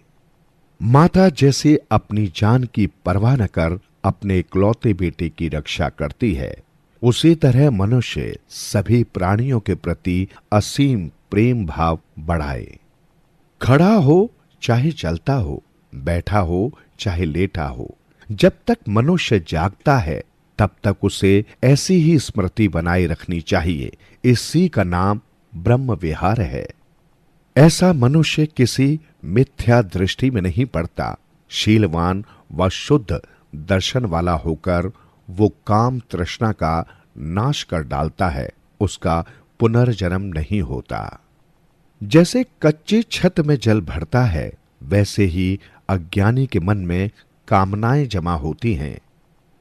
माता जैसे अपनी जान की परवाह न कर अपने इकलौते बेटे की रक्षा करती है, उसी तरह मनुष्य सभी प्राणियों के प्रति असीम प्रेम भाव बढ़ाए। खड़ा हो चाहे चलता हो, बैठा हो चाहे लेटा हो, जब तक मनुष्य जागता है तब तक उसे ऐसी ही स्मृति बनाए रखनी चाहिए। इसी का नाम ब्रह्म विहार है। ऐसा मनुष्य किसी मिथ्या दृष्टि में नहीं पड़ता। शीलवान व शुद्ध दर्शन वाला होकर वो काम तृष्णा का नाश कर डालता है। उसका पुनर्जन्म नहीं होता। जैसे कच्ची छत में जल भरता है, वैसे ही अज्ञानी के मन में कामनाएं जमा होती हैं।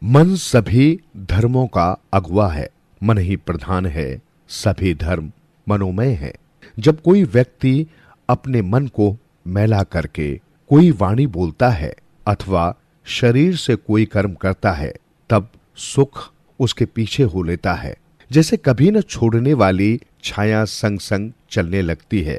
मन सभी धर्मों का अगुवा है। मन ही प्रधान है। सभी धर्म मनोमय है। जब कोई व्यक्ति अपने मन को मैला करके कोई वाणी बोलता है अथवा शरीर से कोई कर्म करता है, तब सुख उसके पीछे हो लेता है। जैसे कभी न छोड़ने वाली छाया संग संग चलने लगती है,